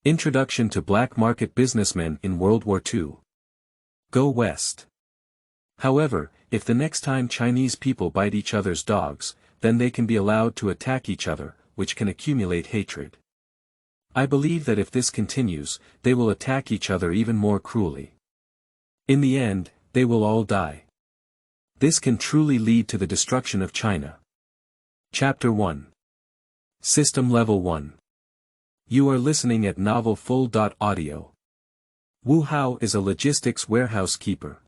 Introduction to Black Market Businessmen in World War II. Go West. However, if the next time Chinese people bite each other's dogs, then they can be allowed to attack each other, which can accumulate hatred. I believe that if this continues, they will attack each other even more cruelly. In the end, they will all die. This can truly lead to the destruction of China. Chapter 1. System Level 1. You are listening at Novel Full. Audio. Wu Hao is a logistics warehouse keeper.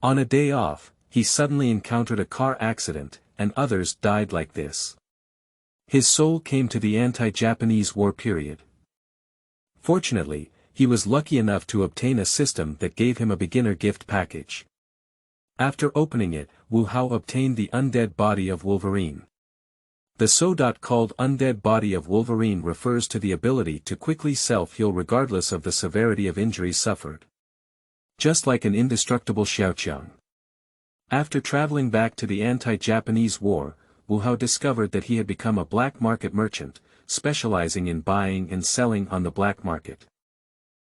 On a day off, he suddenly encountered a car accident, and others died like this. His soul came to the anti-Japanese war period. Fortunately, he was lucky enough to obtain a system that gave him a beginner gift package. After opening it, Wu Hao obtained the undead body of Wolverine. The so-called undead body of Wolverine refers to the ability to quickly self-heal regardless of the severity of injuries suffered. Just like an indestructible Xiaoqiang. After traveling back to the anti-Japanese war, Wu Hao discovered that he had become a black market merchant, specializing in buying and selling on the black market.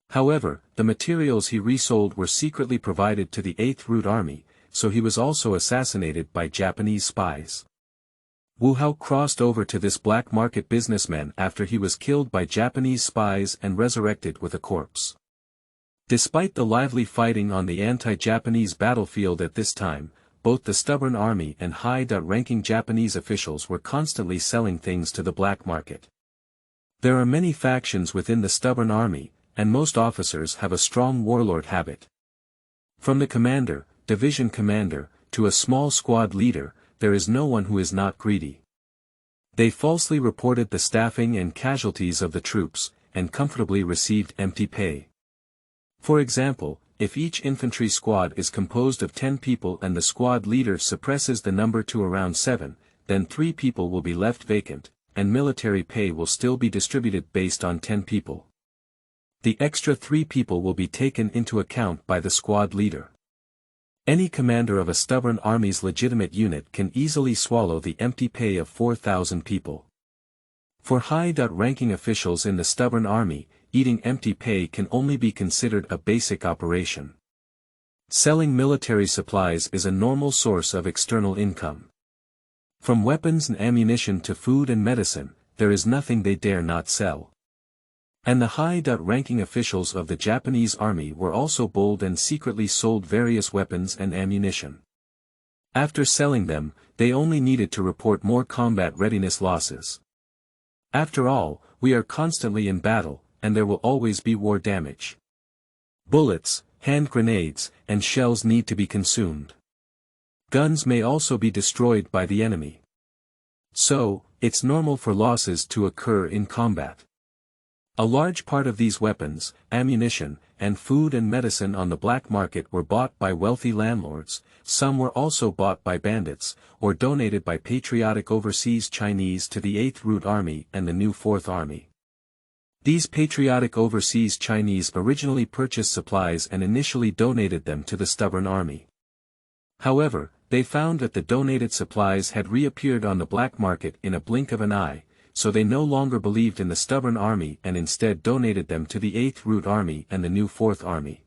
However, the materials he resold were secretly provided to the 8th Root Army, so he was also assassinated by Japanese spies. Wu Hao crossed over to this black market businessman after he was killed by Japanese spies and resurrected with a corpse. Despite the lively fighting on the anti-Japanese battlefield at this time, both the stubborn army and high-ranking Japanese officials were constantly selling things to the black market. There are many factions within the stubborn army, and most officers have a strong warlord habit. From the commander, division commander, to a small squad leader, there is no one who is not greedy. They falsely reported the staffing and casualties of the troops, and comfortably received empty pay. For example, if each infantry squad is composed of 10 people and the squad leader suppresses the number to around 7, then 3 people will be left vacant, and military pay will still be distributed based on 10 people. The extra 3 people will be taken into account by the squad leader. Any commander of a stubborn army's legitimate unit can easily swallow the empty pay of 4,000 people. For high-ranking officials in the stubborn army, eating empty pay can only be considered a basic operation. Selling military supplies is a normal source of external income. From weapons and ammunition to food and medicine, there is nothing they dare not sell. And the high-ranking officials of the Japanese army were also bold and secretly sold various weapons and ammunition. After selling them, they only needed to report more combat readiness losses. After all, we are constantly in battle, and there will always be war damage. Bullets, hand grenades, and shells need to be consumed. Guns may also be destroyed by the enemy. So, it's normal for losses to occur in combat. A large part of these weapons, ammunition, and food and medicine on the black market were bought by wealthy landlords, some were also bought by bandits, or donated by patriotic overseas Chinese to the 8th Root Army and the new 4th Army. These patriotic overseas Chinese originally purchased supplies and initially donated them to the stubborn army. However, they found that the donated supplies had reappeared on the black market in a blink of an eye, so they no longer believed in the stubborn army and instead donated them to the 8th Root Army and the new 4th Army.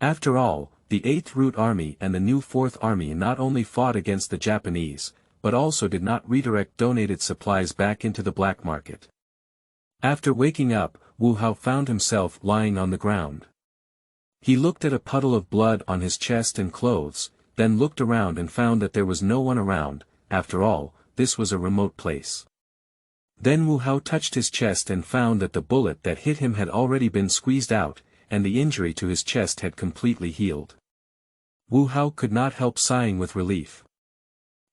After all, the 8th Root Army and the new 4th Army not only fought against the Japanese, but also did not redirect donated supplies back into the black market. After waking up, Wu Hao found himself lying on the ground. He looked at a puddle of blood on his chest and clothes, then looked around and found that there was no one around. After all, this was a remote place. Then Wu Hao touched his chest and found that the bullet that hit him had already been squeezed out, and the injury to his chest had completely healed. Wu Hao could not help sighing with relief.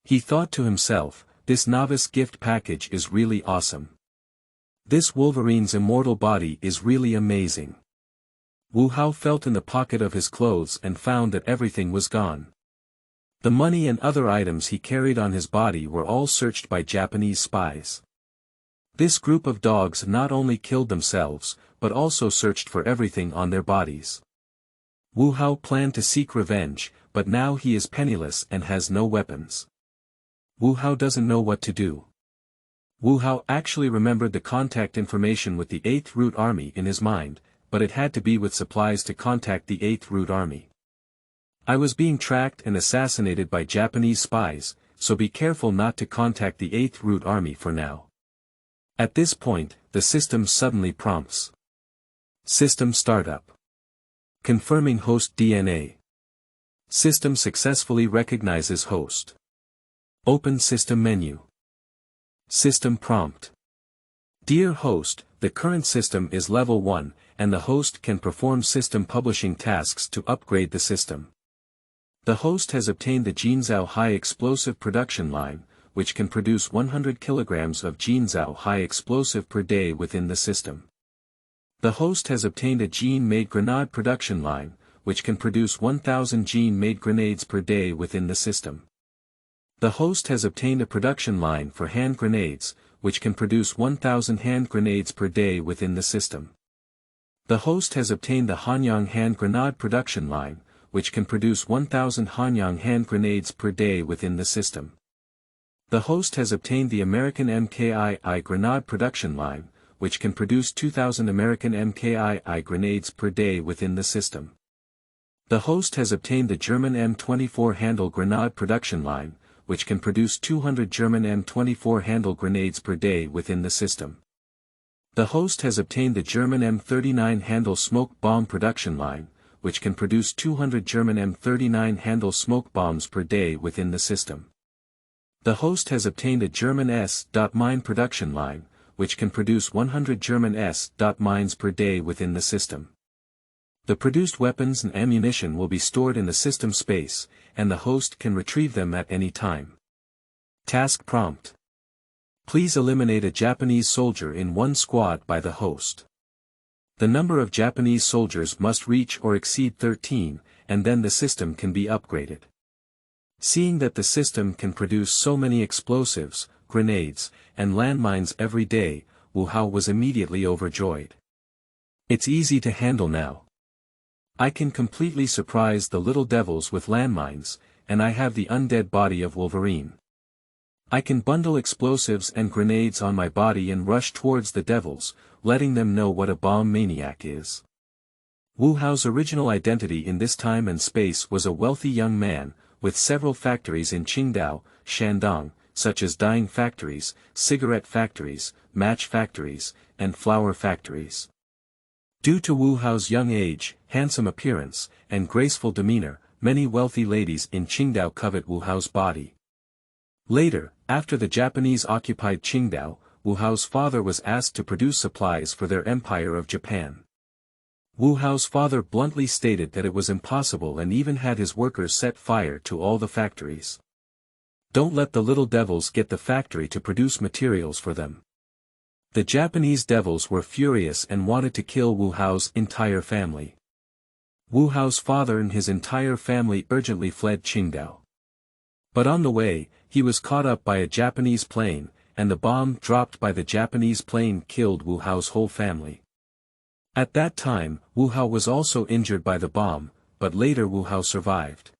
He thought to himself, this novice gift package is really awesome. This Wolverine's immortal body is really amazing. Wu Hao felt in the pocket of his clothes and found that everything was gone. The money and other items he carried on his body were all searched by Japanese spies. This group of dogs not only killed themselves, but also searched for everything on their bodies. Wu Hao planned to seek revenge, but now he is penniless and has no weapons. Wu Hao doesn't know what to do. Wu Hao actually remembered the contact information with the 8th Route Army in his mind, but it had to be with supplies to contact the 8th Route Army. I was being tracked and assassinated by Japanese spies, so be careful not to contact the 8th Route Army for now. At this point, the system suddenly prompts. System startup. Confirming host DNA. System successfully recognizes host. Open system menu. System prompt. Dear host, the current system is level 1, and the host can perform system publishing tasks to upgrade the system. The host has obtained the Jinzhou High Explosive Production Line, which can produce 100 kilograms of Jinzhou High Explosive per day within the system. The host has obtained a Gene-made Grenade Production Line, which can produce 1,000 Gene-made grenades per day within the system. The host has obtained a production line for hand grenades, which can produce 1,000 hand grenades per day within the system. The host has obtained the Hanyang Hand Grenade Production Line, which can produce 1,000 Hanyang hand grenades per day within the system. The host has obtained the American MKII Grenade Production Line, which can produce 2,000 American MKII grenades per day within the system. The host has obtained the German M24 Handle Grenade Production Line, which can produce 200 German M24 handle grenades per day within the system. The host has obtained the German M39 Handle Smoke Bomb Production Line, which can produce 200 German M39 handle smoke bombs per day within the system. The host has obtained a German S.Mine production line, which can produce 100 German S.Mines per day within the system. The produced weapons and ammunition will be stored in the system space, and the host can retrieve them at any time. Task prompt. Please eliminate a Japanese soldier in one squad by the host. The number of Japanese soldiers must reach or exceed 13, and then the system can be upgraded. Seeing that the system can produce so many explosives, grenades, and landmines every day, Wu Hao was immediately overjoyed. It's easy to handle now. I can completely surprise the little devils with landmines, and I have the undead body of Wolverine. I can bundle explosives and grenades on my body and rush towards the devils, letting them know what a bomb maniac is. Wu Hao's original identity in this time and space was a wealthy young man, with several factories in Qingdao, Shandong, such as dyeing factories, cigarette factories, match factories, and flower factories. Due to Wu Hao's young age, handsome appearance, and graceful demeanor, many wealthy ladies in Qingdao covet Wu Hao's body. Later, after the Japanese occupied Qingdao, Wu Hao's father was asked to produce supplies for their Empire of Japan. Wu Hao's father bluntly stated that it was impossible and even had his workers set fire to all the factories. Don't let the little devils get the factory to produce materials for them. The Japanese devils were furious and wanted to kill Wu Hao's entire family. Wu Hao's father and his entire family urgently fled Qingdao. But on the way, he was caught up by a Japanese plane, and the bomb dropped by the Japanese plane killed Wu Hao's whole family. At that time, Wu Hao was also injured by the bomb, but later Wu Hao survived.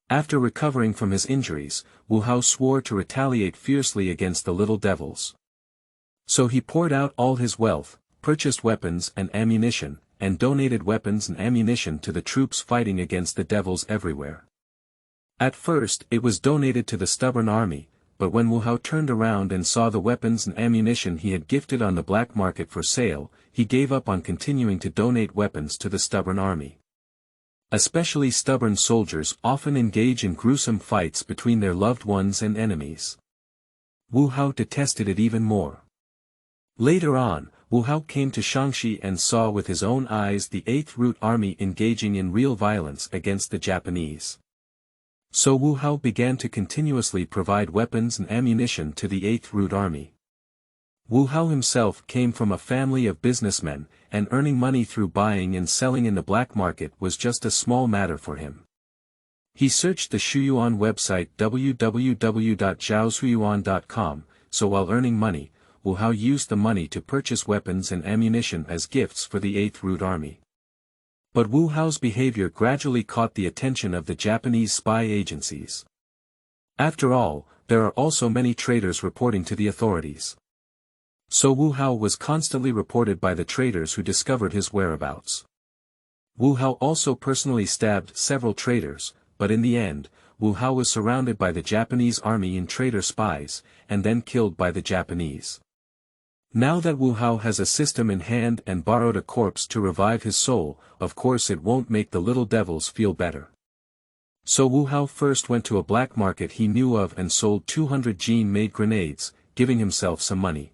After recovering from his injuries, Wu Hao swore to retaliate fiercely against the little devils. So he poured out all his wealth, purchased weapons and ammunition, and donated weapons and ammunition to the troops fighting against the devils everywhere. At first it was donated to the stubborn army, but when Wu Hao turned around and saw the weapons and ammunition he had gifted on the black market for sale, he gave up on continuing to donate weapons to the stubborn army. Especially stubborn soldiers often engage in gruesome fights between their loved ones and enemies. Wu Hao detested it even more. Later on, Wu Hao came to Shaanxi and saw with his own eyes the 8th Route Army engaging in real violence against the Japanese. So Wu Hao began to continuously provide weapons and ammunition to the 8th Route Army. Wu Hao himself came from a family of businessmen, and earning money through buying and selling in the black market was just a small matter for him. He searched the Shuyuan website www.zhaoshuyuan.com, so while earning money, Wu Hao used the money to purchase weapons and ammunition as gifts for the 8th Route Army. But Wu Hao's behavior gradually caught the attention of the Japanese spy agencies. After all, there are also many traitors reporting to the authorities. So Wu Hao was constantly reported by the traitors who discovered his whereabouts. Wu Hao also personally stabbed several traitors, but in the end, Wu Hao was surrounded by the Japanese army and traitor spies, and then killed by the Japanese. Now that Wu Hao has a system in hand and borrowed a corpse to revive his soul, of course it won't make the little devils feel better. So Wu Hao first went to a black market he knew of and sold 200 Jin-made grenades, giving himself some money.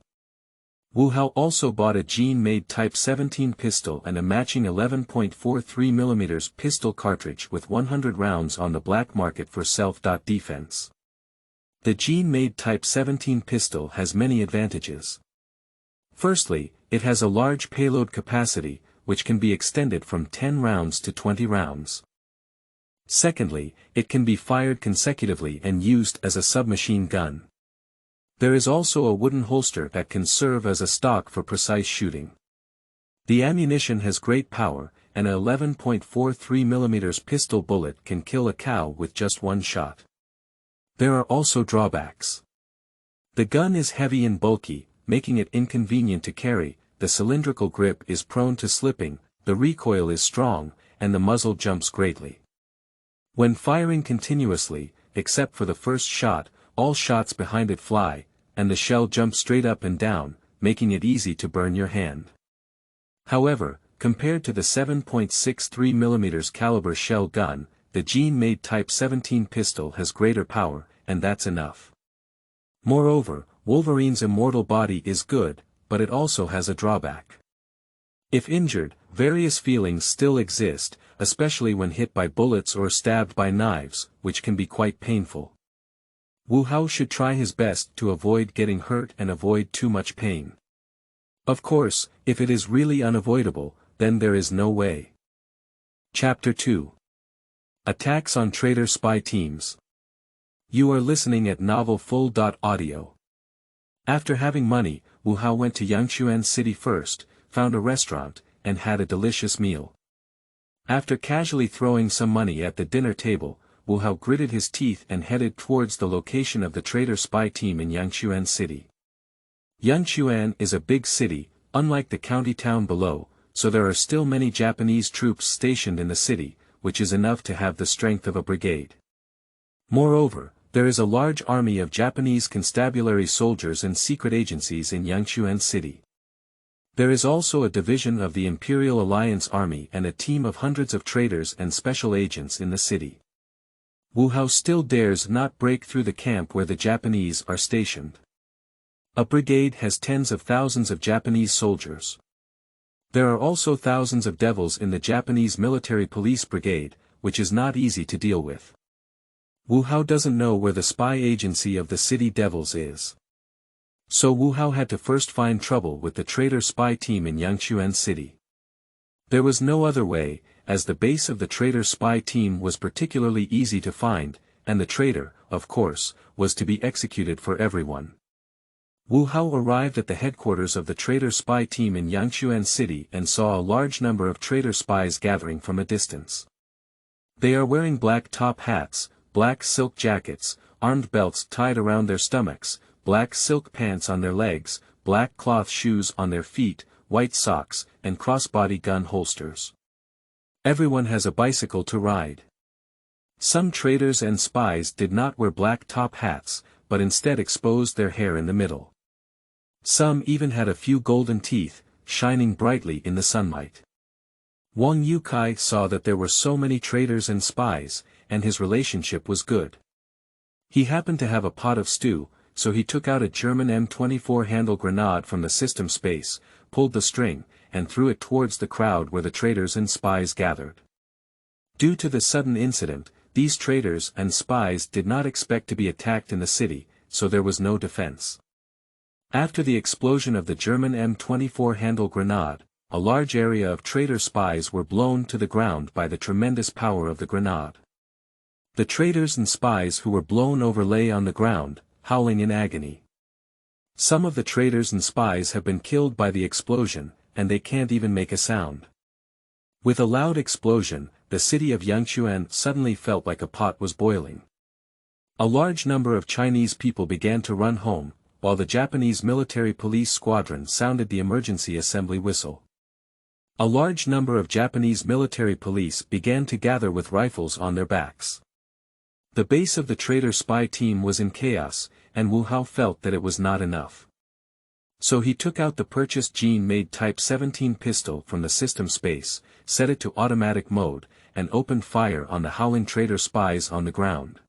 Wu Hao also bought a Jin-made Type 17 pistol and a matching 11.43mm pistol cartridge with 100 rounds on the black market for self-defense. The Jin-made Type 17 pistol has many advantages. Firstly, it has a large payload capacity, which can be extended from 10 rounds to 20 rounds. Secondly, it can be fired consecutively and used as a submachine gun. There is also a wooden holster that can serve as a stock for precise shooting. The ammunition has great power, and an 11.43mm pistol bullet can kill a cow with just one shot. There are also drawbacks. The gun is heavy and bulky, making it inconvenient to carry, the cylindrical grip is prone to slipping, the recoil is strong, and the muzzle jumps greatly. When firing continuously, except for the first shot, all shots behind it fly, and the shell jumps straight up and down, making it easy to burn your hand. However, compared to the 7.63mm caliber shell gun, the Jin-made Type 17 pistol has greater power, and that's enough. Moreover, Wolverine's immortal body is good, but it also has a drawback. If injured, various feelings still exist, especially when hit by bullets or stabbed by knives, which can be quite painful. Wu Hao should try his best to avoid getting hurt and avoid too much pain. Of course, if it is really unavoidable, then there is no way. Chapter 2. Attacks on Traitor Spy Teams. You are listening at novelfull.audio. After having money, Wu Hao went to Yangchuan City first, found a restaurant, and had a delicious meal. After casually throwing some money at the dinner table, Wu Hao gritted his teeth and headed towards the location of the traitor spy team in Yangchuan City. Yangchuan is a big city, unlike the county town below, so there are still many Japanese troops stationed in the city, which is enough to have the strength of a brigade. Moreover, there is a large army of Japanese constabulary soldiers and secret agencies in Yangchuan City. There is also a division of the Imperial Alliance Army and a team of hundreds of traitors and special agents in the city. Wu Hao still dares not break through the camp where the Japanese are stationed. A brigade has tens of thousands of Japanese soldiers. There are also thousands of devils in the Japanese military police brigade, which is not easy to deal with. Wu Hao doesn't know where the spy agency of the city devils is. So Wu Hao had to first find trouble with the traitor spy team in Yangchuan City. There was no other way, as the base of the traitor spy team was particularly easy to find, and the traitor, of course, was to be executed for everyone. Wu Hao arrived at the headquarters of the traitor spy team in Yangchuan City and saw a large number of traitor spies gathering from a distance. They are wearing black top hats, black silk jackets, armed belts tied around their stomachs, black silk pants on their legs, black cloth shoes on their feet, white socks, and crossbody gun holsters. Everyone has a bicycle to ride. Some traitors and spies did not wear black top hats, but instead exposed their hair in the middle. Some even had a few golden teeth, shining brightly in the sunlight. Wang Yukai saw that there were so many traitors and spies, and his relationship was good. He happened to have a pot of stew, so he took out a German M24 handle grenade from the system space, pulled the string, and threw it towards the crowd where the traitors and spies gathered. Due to the sudden incident, these traitors and spies did not expect to be attacked in the city, so there was no defense. After the explosion of the German M24 handle grenade, a large area of traitor spies were blown to the ground by the tremendous power of the grenade. The traitors and spies who were blown over lay on the ground, howling in agony. Some of the traitors and spies have been killed by the explosion, and they can't even make a sound. With a loud explosion, the city of Yangchuan suddenly felt like a pot was boiling. A large number of Chinese people began to run home, while the Japanese military police squadron sounded the emergency assembly whistle. A large number of Japanese military police began to gather with rifles on their backs. The base of the traitor spy team was in chaos, and Wu Hao felt that it was not enough. So he took out the purchased Jin-made Type 17 pistol from the system space, set it to automatic mode, and opened fire on the howling traitor spies on the ground.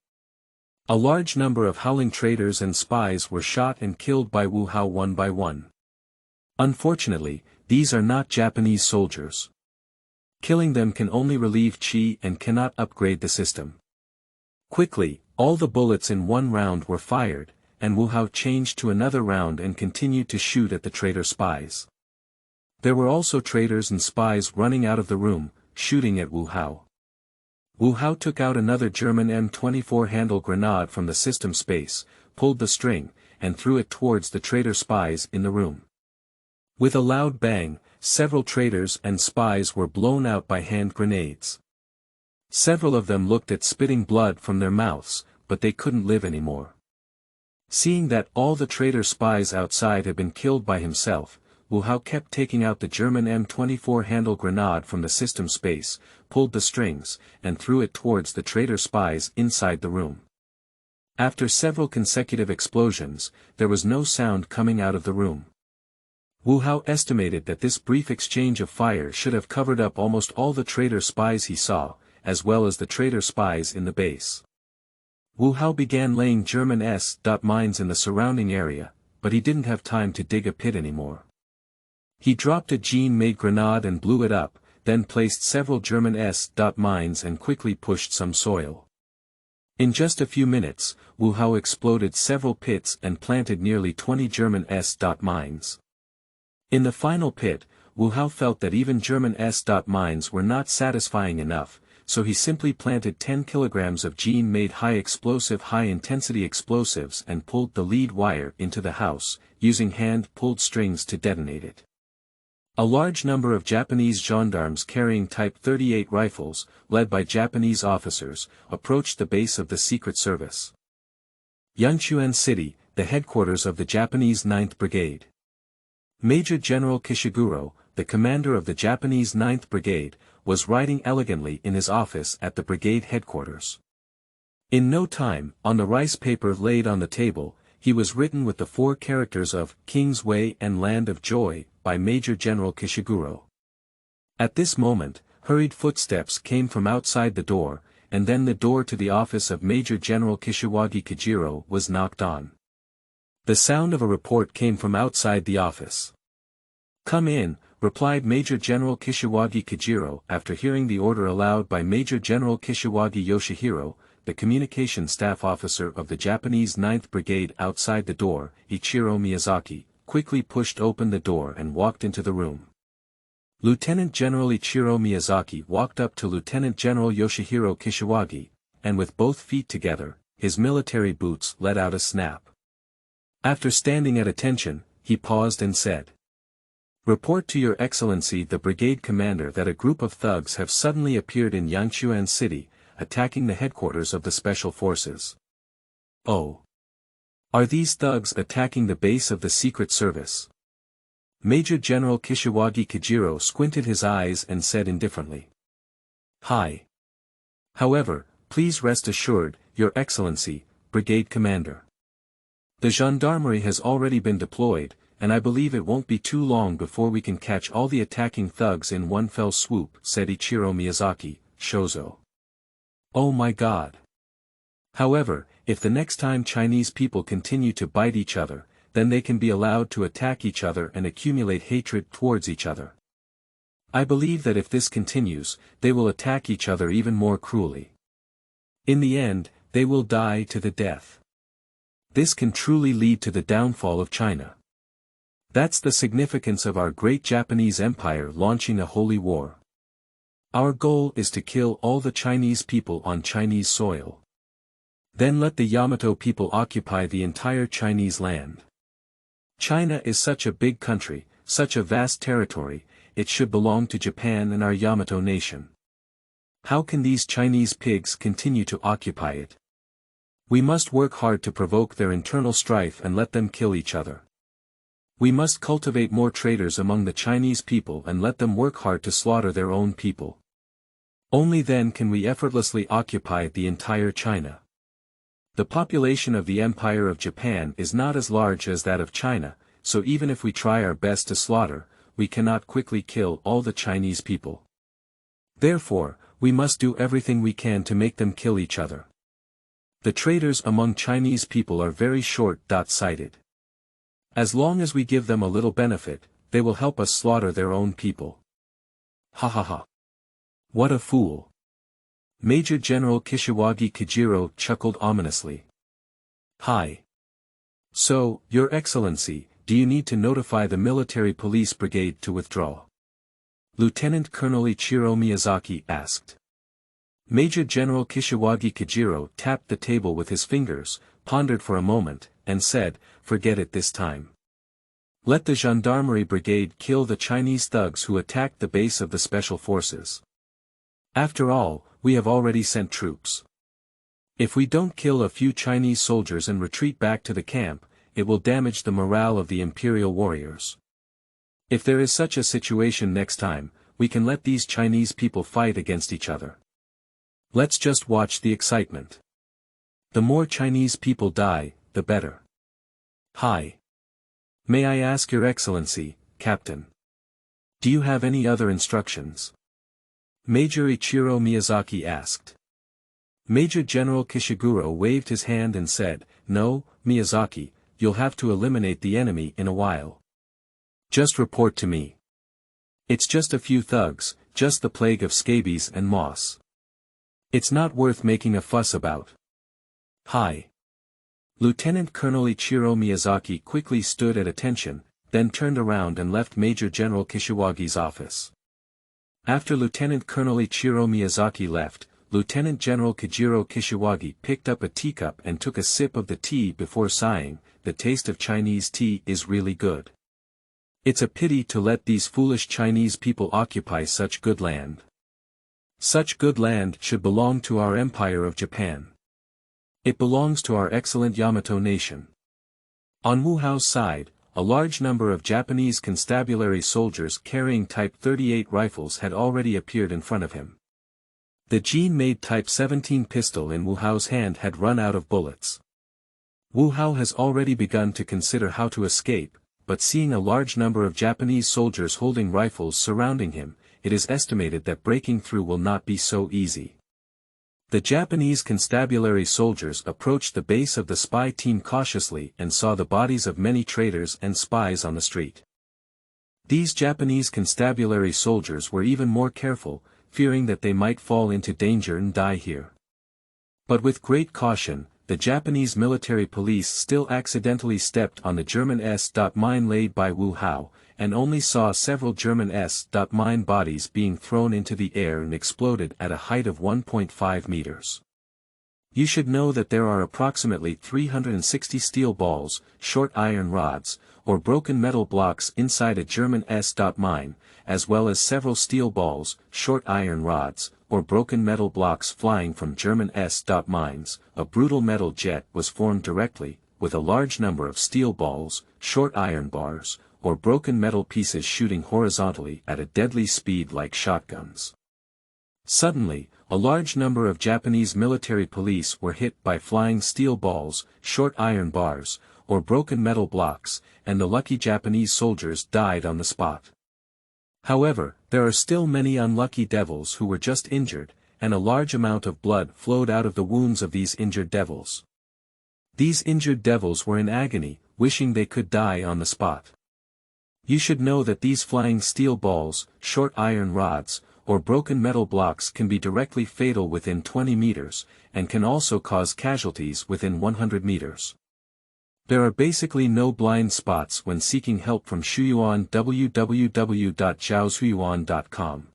A large number of howling traitors and spies were shot and killed by Wu Hao one by one. Unfortunately, these are not Japanese soldiers. Killing them can only relieve chi and cannot upgrade the system. Quickly, all the bullets in one round were fired, and Wu Hao changed to another round and continued to shoot at the traitor spies. There were also traitors and spies running out of the room, shooting at Wu Hao. Wu Hao took out another German M24 handle grenade from the system space, pulled the string, and threw it towards the traitor spies in the room. With a loud bang, several traitors and spies were blown out by hand grenades. Several of them looked at spitting blood from their mouths, but they couldn't live anymore. Seeing that all the traitor spies outside had been killed by himself, Wu Hao kept taking out the German M24 handle grenade from the system space, pulled the strings, and threw it towards the traitor spies inside the room. After several consecutive explosions, there was no sound coming out of the room. Wu Hao estimated that this brief exchange of fire should have covered up almost all the traitor spies he saw, as well as the traitor spies in the base. Wu Hao began laying German mines in the surrounding area, but he didn't have time to dig a pit anymore. He dropped a Jin-made grenade and blew it up, then placed several German mines and quickly pushed some soil. In just a few minutes, Wu Hao exploded several pits and planted nearly 20 German mines. In the final pit, Wu Hao felt that even German mines were not satisfying enough, so he simply planted 10 kilograms of Jin-made high-intensity explosives and pulled the lead wire into the house, using hand-pulled strings to detonate it. A large number of Japanese gendarmes carrying Type 38 rifles, led by Japanese officers, approached the base of the Secret Service. Yunlong City, the headquarters of the Japanese 9th Brigade. Major General Kishiguro, the commander of the Japanese 9th Brigade, was writing elegantly in his office at the brigade headquarters. In no time, on the rice paper laid on the table, he was written with the 4 characters of King's Way and Land of Joy, by Major General Kishiguro. At this moment, hurried footsteps came from outside the door, and then the door to the office of Major General Kishiwagi Kajiro was knocked on. The sound of a report came from outside the office. "Come in," replied Major General Kishiwagi Kajiro after hearing the order aloud by Major General Kishiwagi Yoshihiro, the communication staff officer of the Japanese 9th Brigade. Outside the door, Ichiro Miyazaki quickly pushed open the door and walked into the room. Lieutenant General Ichiro Miyazaki walked up to Lieutenant General Yoshihiro Kishiwagi, and with both feet together, his military boots let out a snap. After standing at attention, he paused and said, "Report to Your Excellency the brigade commander that a group of thugs have suddenly appeared in Yangchuan City, attacking the headquarters of the Special Forces." "Oh. Are these thugs attacking the base of the Secret Service?" Major General Kishiwagi Kajiro squinted his eyes and said indifferently, "Hi. However, please rest assured, Your Excellency, Brigade Commander. The gendarmerie has already been deployed, and I believe it won't be too long before we can catch all the attacking thugs in one fell swoop," said Ichiro Miyazaki, Shozo. "Oh my God. However, if the next time Chinese people continue to bite each other, then they can be allowed to attack each other and accumulate hatred towards each other. I believe that if this continues, they will attack each other even more cruelly. In the end, they will die to the death. This can truly lead to the downfall of China. That's the significance of our great Japanese empire launching a holy war. Our goal is to kill all the Chinese people on Chinese soil. Then let the Yamato people occupy the entire Chinese land. China is such a big country, such a vast territory, it should belong to Japan and our Yamato nation. How can these Chinese pigs continue to occupy it? We must work hard to provoke their internal strife and let them kill each other. We must cultivate more traitors among the Chinese people and let them work hard to slaughter their own people. Only then can we effortlessly occupy the entire China. The population of the Empire of Japan is not as large as that of China, so even if we try our best to slaughter, we cannot quickly kill all the Chinese people. Therefore, we must do everything we can to make them kill each other. The traitors among Chinese people are very short-sighted. As long as we give them a little benefit, they will help us slaughter their own people. Ha ha ha. What a fool. Major General Kishiwagi Kajiro chuckled ominously. Hi. So, Your Excellency, do you need to notify the military police brigade to withdraw? Lieutenant Colonel Ichiro Miyazaki asked. Major General Kishiwagi Kajiro tapped the table with his fingers, pondered for a moment, and said, "Forget it this time. Let the gendarmerie brigade kill the Chinese thugs who attacked the base of the special forces. After all, we have already sent troops. If we don't kill a few Chinese soldiers and retreat back to the camp, it will damage the morale of the imperial warriors. If there is such a situation next time, we can let these Chinese people fight against each other. Let's just watch the excitement. The more Chinese people die, the better. Hi. May I ask Your Excellency, Captain? Do you have any other instructions?" Major Ichiro Miyazaki asked. Major General Kishiguro waved his hand and said, "No, Miyazaki, you'll have to eliminate the enemy in a while. Just report to me. It's just a few thugs, just the plague of scabies and moss. It's not worth making a fuss about." Hi. Lieutenant Colonel Ichiro Miyazaki quickly stood at attention, then turned around and left Major General Kishiwagi's office. After Lieutenant Colonel Ichiro Miyazaki left, Lieutenant General Kajiro Kishiwagi picked up a teacup and took a sip of the tea before sighing, "The taste of Chinese tea is really good. It's a pity to let these foolish Chinese people occupy such good land. Such good land should belong to our Empire of Japan. It belongs to our excellent Yamato nation." On Wu Hao's side, a large number of Japanese constabulary soldiers carrying Type 38 rifles had already appeared in front of him. The Jean-made Type 17 pistol in Wu Hao's hand had run out of bullets. Wu Hao has already begun to consider how to escape, but seeing a large number of Japanese soldiers holding rifles surrounding him, it is estimated that breaking through will not be so easy. The Japanese constabulary soldiers approached the base of the spy team cautiously and saw the bodies of many traitors and spies on the street. These Japanese constabulary soldiers were even more careful, fearing that they might fall into danger and die here. But with great caution, the Japanese military police still accidentally stepped on the German S-mine laid by Wu Hao, and only saw several German S-mine bodies being thrown into the air and exploded at a height of 1.5 meters. You should know that there are approximately 360 steel balls, short iron rods, or broken metal blocks inside a German S-mine, as well as several steel balls, short iron rods, or broken metal blocks flying from German S-mines. A brutal metal jet was formed directly, with a large number of steel balls, short iron bars, or broken metal pieces shooting horizontally at a deadly speed like shotguns. Suddenly, a large number of Japanese military police were hit by flying steel balls, short iron bars, or broken metal blocks, and the lucky Japanese soldiers died on the spot. However, there are still many unlucky devils who were just injured, and a large amount of blood flowed out of the wounds of these injured devils. These injured devils were in agony, wishing they could die on the spot. You should know that these flying steel balls, short iron rods, or broken metal blocks can be directly fatal within 20 meters, and can also cause casualties within 100 meters. There are basically no blind spots when seeking help from Shuyuan. www.zhaoshuyuan.com.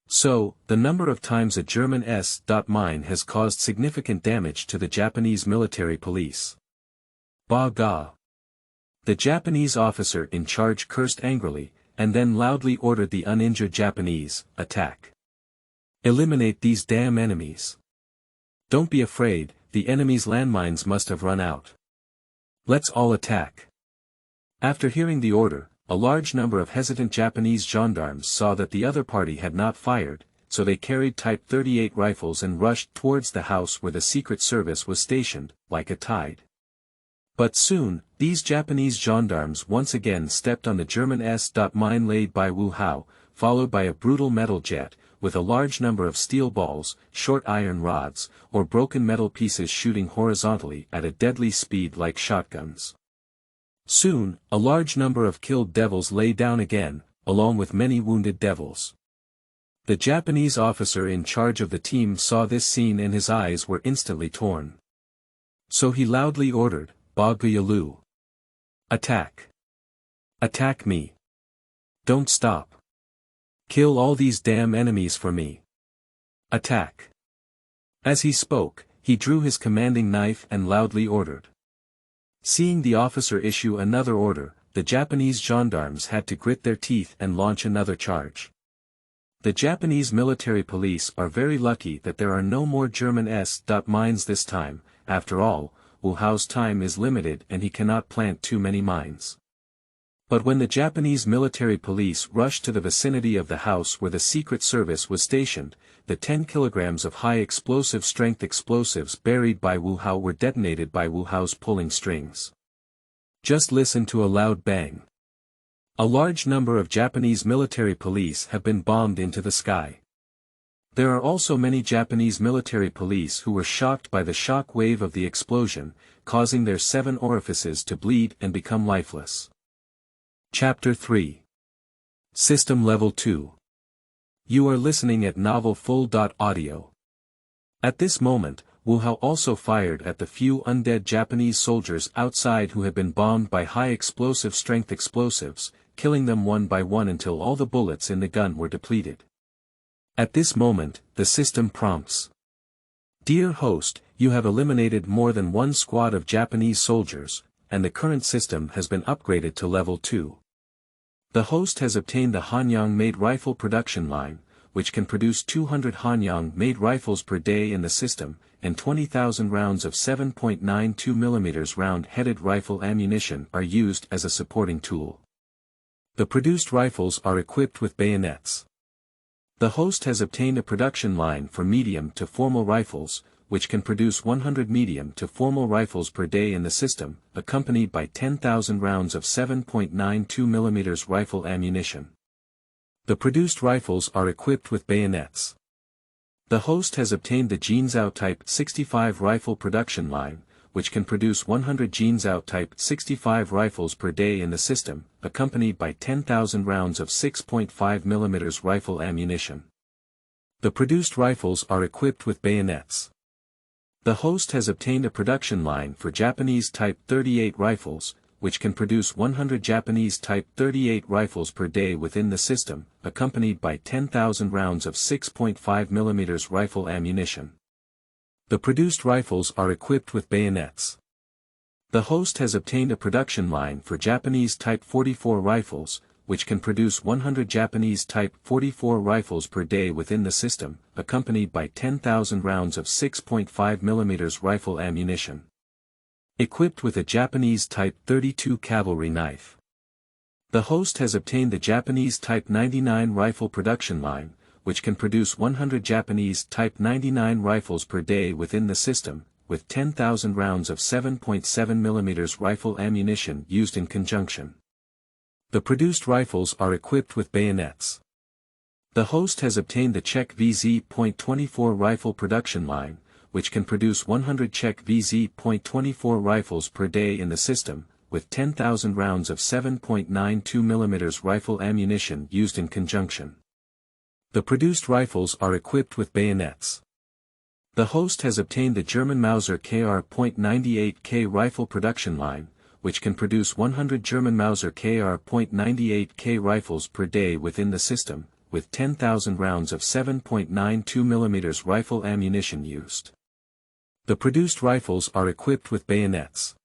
So, the number of times a German S-mine has caused significant damage to the Japanese military police. Ba ga. The Japanese officer in charge cursed angrily, and then loudly ordered the uninjured Japanese, "Attack. Eliminate these damn enemies. Don't be afraid, the enemy's landmines must have run out. Let's all attack. After hearing the order, a large number of hesitant Japanese gendarmes saw that the other party had not fired, so they carried Type 38 rifles and rushed towards the house where the Secret Service was stationed, like a tide. But soon, these Japanese gendarmes once again stepped on the German mine laid by Wu Hao, followed by a brutal metal jet, with a large number of steel balls, short iron rods, or broken metal pieces shooting horizontally at a deadly speed like shotguns. Soon, a large number of killed devils lay down again, along with many wounded devils. The Japanese officer in charge of the team saw this scene and his eyes were instantly torn. So he loudly ordered, "Bagyalu! Attack! Attack me! Don't stop! Kill all these damn enemies for me! Attack!" As he spoke, he drew his commanding knife and loudly ordered. Seeing the officer issue another order, the Japanese gendarmes had to grit their teeth and launch another charge. The Japanese military police are very lucky that there are no more German mines this time. After all, Wu Hao's time is limited and he cannot plant too many mines. But when the Japanese military police rushed to the vicinity of the house where the Secret Service was stationed, the 10 kilograms of high explosive strength explosives buried by Wu Hao were detonated by Wu Hao's pulling strings. Just listen to a loud bang. A large number of Japanese military police have been bombed into the sky. There are also many Japanese military police who were shocked by the shock wave of the explosion, causing their 7 orifices to bleed and become lifeless. Chapter 3. System Level 2. You are listening at novelfull.audio. At this moment, Wu Hao also fired at the few undead Japanese soldiers outside who had been bombed by high explosive strength explosives, killing them one by one until all the bullets in the gun were depleted. At this moment, the system prompts. Dear host, you have eliminated more than one squad of Japanese soldiers, and the current system has been upgraded to level 2. The host has obtained the Hanyang-made rifle production line, which can produce 200 Hanyang-made rifles per day in the system, and 20,000 rounds of 7.92 mm round-headed rifle ammunition are used as a supporting tool. The produced rifles are equipped with bayonets. The host has obtained a production line for medium to formal rifles, which can produce 100 medium to formal rifles per day in the system, accompanied by 10,000 rounds of 7.92 mm rifle ammunition. The produced rifles are equipped with bayonets. The host has obtained the Jinzhou Type 65 rifle production line, which can produce 100 Jinzhou Type 65 rifles per day in the system, accompanied by 10,000 rounds of 6.5 mm rifle ammunition. The produced rifles are equipped with bayonets. The host has obtained a production line for Japanese Type 38 rifles, which can produce 100 Japanese Type 38 rifles per day within the system, accompanied by 10,000 rounds of 6.5 mm rifle ammunition. The produced rifles are equipped with bayonets. The host has obtained a production line for Japanese Type 44 rifles, which can produce 100 Japanese Type 44 rifles per day within the system, accompanied by 10,000 rounds of 6.5 mm rifle ammunition. Equipped with a Japanese Type 32 cavalry knife. The host has obtained the Japanese Type 99 rifle production line, which can produce 100 Japanese Type 99 rifles per day within the system, with 10,000 rounds of 7.7 mm rifle ammunition used in conjunction. The produced rifles are equipped with bayonets. The host has obtained the Czech VZ.24 rifle production line, which can produce 100 Czech VZ.24 rifles per day in the system, with 10,000 rounds of 7.92 mm rifle ammunition used in conjunction. The produced rifles are equipped with bayonets. The host has obtained the German Mauser Kr.98K rifle production line, which can produce 100 German Mauser Kr.98K rifles per day within the system, with 10,000 rounds of 7.92 mm rifle ammunition used. The produced rifles are equipped with bayonets.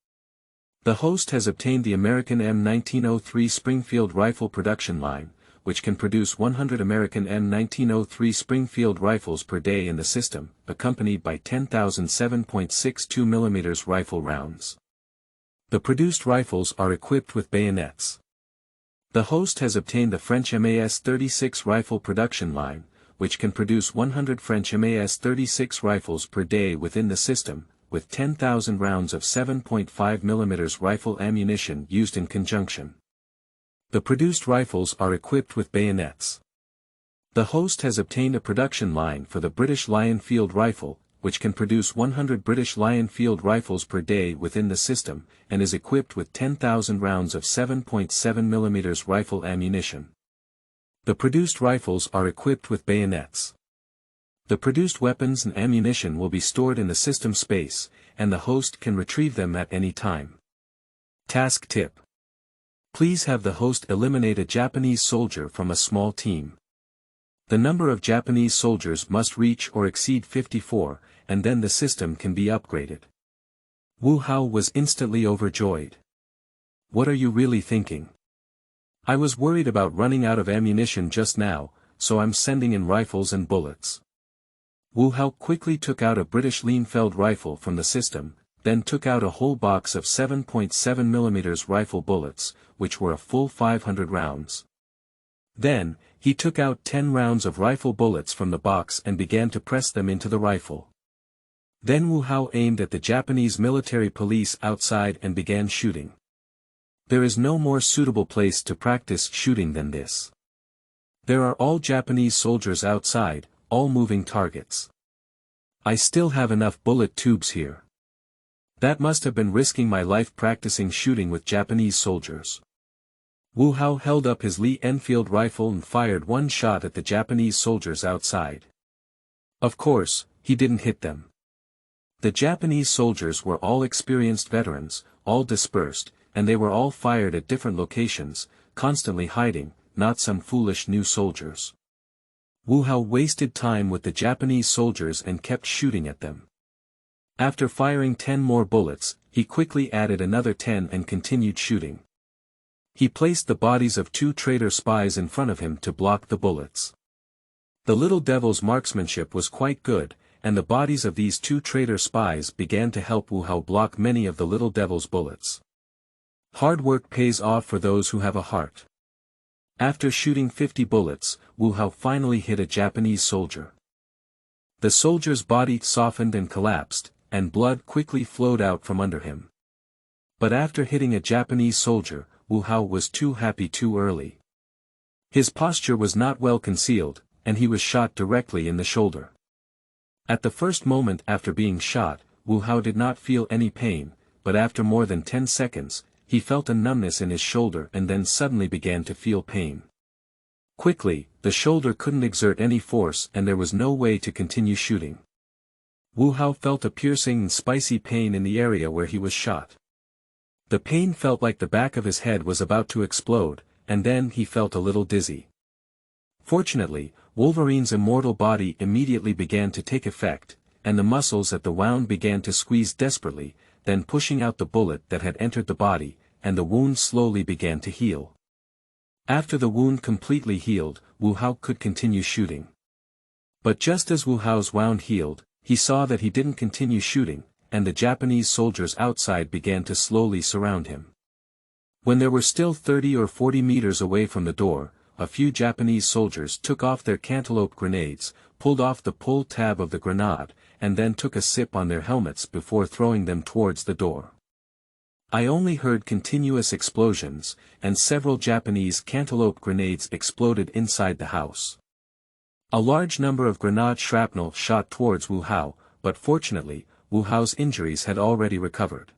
The host has obtained the American M1903 Springfield rifle production line, which can produce 100 American M1903 Springfield rifles per day in the system, accompanied by 10,000 7.62mm rifle rounds. The produced rifles are equipped with bayonets. The host has obtained the French MAS-36 rifle production line, which can produce 100 French MAS-36 rifles per day within the system, with 10,000 rounds of 7.5mm rifle ammunition used in conjunction. The produced rifles are equipped with bayonets. The host has obtained a production line for the British Lion Field Rifle, which can produce 100 British Lion Field rifles per day within the system, and is equipped with 10,000 rounds of 7.7mm rifle ammunition. The produced rifles are equipped with bayonets. The produced weapons and ammunition will be stored in the system space, and the host can retrieve them at any time. Task tip. Please have the host eliminate a Japanese soldier from a small team. The number of Japanese soldiers must reach or exceed 54, and then the system can be upgraded. Wu Hao was instantly overjoyed. What are you really thinking? I was worried about running out of ammunition just now, so I'm sending in rifles and bullets. Wu Hao quickly took out a British Leinfeld rifle from the system, then took out a whole box of 7.7mm rifle bullets, which were a full 500 rounds. Then, he took out 10 rounds of rifle bullets from the box and began to press them into the rifle. Then Wu Hao aimed at the Japanese military police outside and began shooting. There is no more suitable place to practice shooting than this. There are all Japanese soldiers outside, all moving targets. I still have enough bullet tubes here. That must have been risking my life practicing shooting with Japanese soldiers. Wu Hao held up his Lee Enfield rifle and fired one shot at the Japanese soldiers outside. Of course, he didn't hit them. The Japanese soldiers were all experienced veterans, all dispersed, and they were all fired at different locations, constantly hiding, not some foolish new soldiers. Wu Hao wasted time with the Japanese soldiers and kept shooting at them. After firing 10 more bullets, he quickly added another 10 and continued shooting. He placed the bodies of 2 traitor spies in front of him to block the bullets. The little devil's marksmanship was quite good, and the bodies of these 2 traitor spies began to help Wu Hao block many of the little devil's bullets. Hard work pays off for those who have a heart. After shooting 50 bullets, Wu Hao finally hit a Japanese soldier. The soldier's body softened and collapsed, and blood quickly flowed out from under him. But after hitting a Japanese soldier, Wu Hao was too happy too early. His posture was not well concealed, and he was shot directly in the shoulder. At the first moment after being shot, Wu Hao did not feel any pain, but after more than 10 seconds, he felt a numbness in his shoulder and then suddenly began to feel pain. Quickly, the shoulder couldn't exert any force and there was no way to continue shooting. Wu Hao felt a piercing and spicy pain in the area where he was shot. The pain felt like the back of his head was about to explode, and then he felt a little dizzy. Fortunately, Wolverine's immortal body immediately began to take effect, and the muscles at the wound began to squeeze desperately, then pushing out the bullet that had entered the body, and the wound slowly began to heal. After the wound completely healed, Wu Hao could continue shooting. But just as Wu Hao's wound healed, he saw that he didn't continue shooting, and the Japanese soldiers outside began to slowly surround him. When there were still 30 or 40 meters away from the door, a few Japanese soldiers took off their cantaloupe grenades, pulled off the pull tab of the grenade, and then took a sip on their helmets before throwing them towards the door. I only heard continuous explosions, and several Japanese cantaloupe grenades exploded inside the house. A large number of grenade shrapnel shot towards Wu Hao, but fortunately, Wu Hao's injuries had already recovered.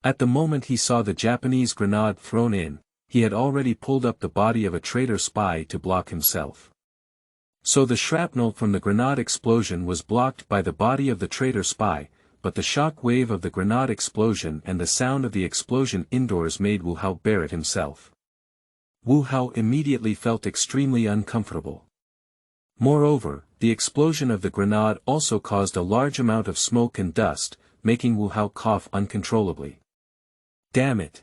At the moment he saw the Japanese grenade thrown in, he had already pulled up the body of a traitor spy to block himself. So the shrapnel from the grenade explosion was blocked by the body of the traitor spy, but the shock wave of the grenade explosion and the sound of the explosion indoors made Wu Hao bear it himself. Wu Hao immediately felt extremely uncomfortable. Moreover, the explosion of the grenade also caused a large amount of smoke and dust, making Wu Hao cough uncontrollably. Damn it!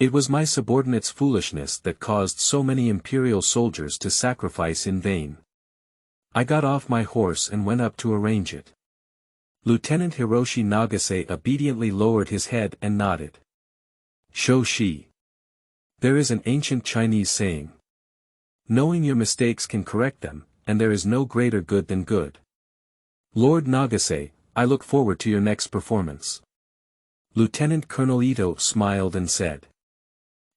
It was my subordinates' foolishness that caused so many imperial soldiers to sacrifice in vain. I got off my horse and went up to arrange it. Lieutenant Hiroshi Nagase obediently lowered his head and nodded. Shoshi. There is an ancient Chinese saying. Knowing your mistakes can correct them, and there is no greater good than good. Lord Nagase, I look forward to your next performance. Lieutenant Colonel Ito smiled and said.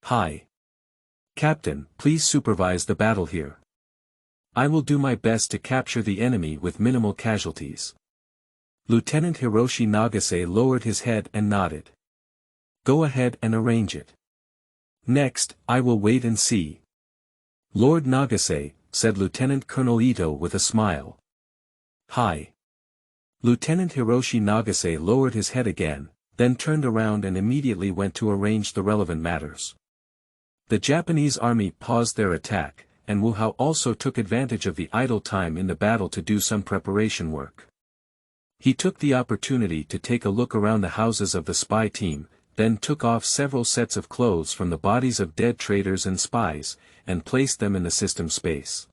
Hi. Captain, please supervise the battle here. I will do my best to capture the enemy with minimal casualties. Lieutenant Hiroshi Nagase lowered his head and nodded. Go ahead and arrange it. Next, I will wait and see. Lord Nagase, said Lieutenant Colonel Ito with a smile. Hi. Lieutenant Hiroshi Nagase lowered his head again, then turned around and immediately went to arrange the relevant matters. The Japanese army paused their attack, and Wu Hao also took advantage of the idle time in the battle to do some preparation work. He took the opportunity to take a look around the houses of the spy team, then took off several sets of clothes from the bodies of dead traitors and spies, and placed them in the system space.